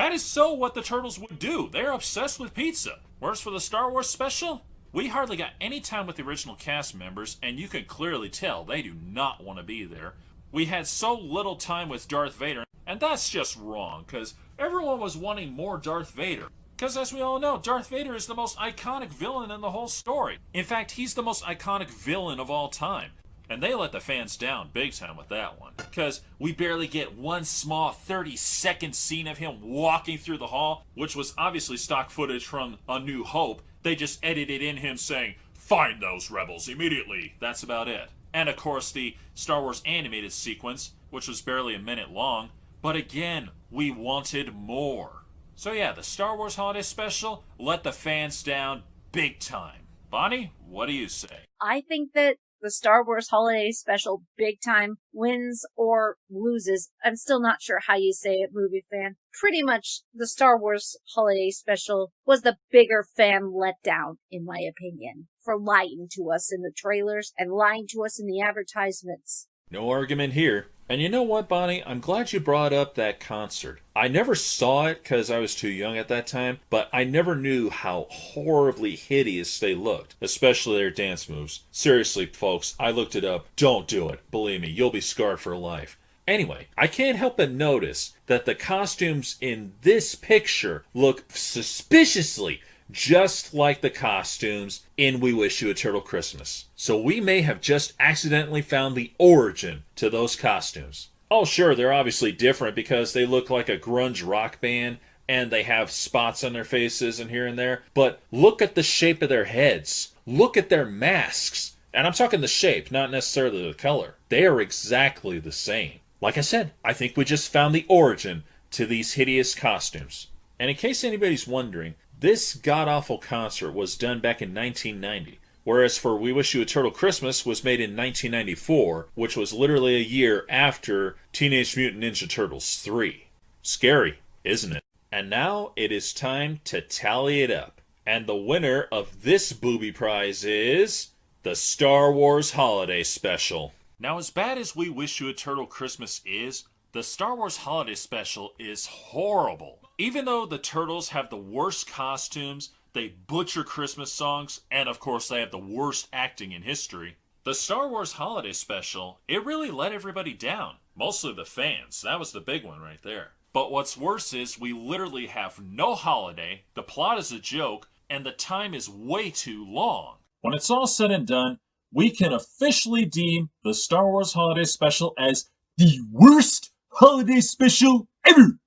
that is so what the Turtles would do. They're obsessed with pizza. Whereas for the Star Wars special, we hardly got any time with the original cast members, and you can clearly tell they do not want to be there. We had so little time with Darth Vader, and that's just wrong, because everyone was wanting more Darth Vader. Because as we all know, Darth Vader is the most iconic villain in the whole story. In fact, he's the most iconic villain of all time. And they let the fans down big time with that one. Because we barely get one small 30-second scene of him walking through the hall, which was obviously stock footage from A New Hope. They just edited in him saying, "Find those rebels immediately." That's about it. And of course the Star Wars animated sequence, which was barely a minute long. But again, we wanted more. So yeah, the Star Wars Holiday Special let the fans down big time. Bonnie, what do you say? I think that the Star Wars Holiday Special big time wins or loses. I'm still not sure how you say it, movie fan. Pretty much the Star Wars Holiday Special was the bigger fan letdown, in my opinion, for lying to us in the trailers and lying to us in the advertisements. No argument here. And you know what, Bonnie? I'm glad you brought up that concert. I never saw it because I was too young at that time, but I never knew how horribly hideous they looked, especially their dance moves. Seriously, folks, I looked it up. Don't do it. Believe me, you'll be scarred for life. Anyway, I can't help but notice that the costumes in this picture look suspiciously just like the costumes in We Wish You a Turtle Christmas. So we may have just accidentally found the origin to those costumes. Oh sure, they're obviously different because they look like a grunge rock band and they have spots on their faces and here and there, but look at the shape of their heads. Look at their masks. And I'm talking the shape, not necessarily the color. They are exactly the same. Like I said, I think we just found the origin to these hideous costumes. And in case anybody's wondering, this god-awful concert was done back in 1990. Whereas for We Wish You a Turtle Christmas was made in 1994, which was literally a year after Teenage Mutant Ninja Turtles 3. Scary, isn't it? And now it is time to tally it up. And the winner of this booby prize is the Star Wars Holiday Special. Now, as bad as We Wish You a Turtle Christmas is, the Star Wars Holiday Special is horrible. Even though the Turtles have the worst costumes, they butcher Christmas songs, and of course they have the worst acting in history, the Star Wars Holiday Special, it really let everybody down. Mostly the fans. That was the big one right there. But what's worse is we literally have no holiday, the plot is a joke, and the time is way too long. When it's all said and done, we can officially deem the Star Wars Holiday Special as the worst holiday special ever!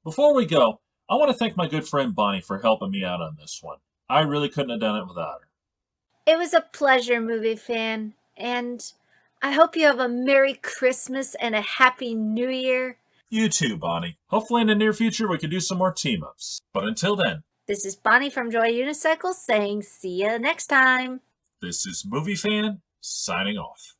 Before we go, I want to thank my good friend Bonnie for helping me out on this one. I really couldn't have done it without her. It was a pleasure, movie fan, and I hope you have a Merry Christmas and a Happy New Year. You too, Bonnie. Hopefully in the near future we can do some more team-ups. But until then, this is Bonnie from Joy Unicycle saying see ya next time. This is Movie Fan, signing off.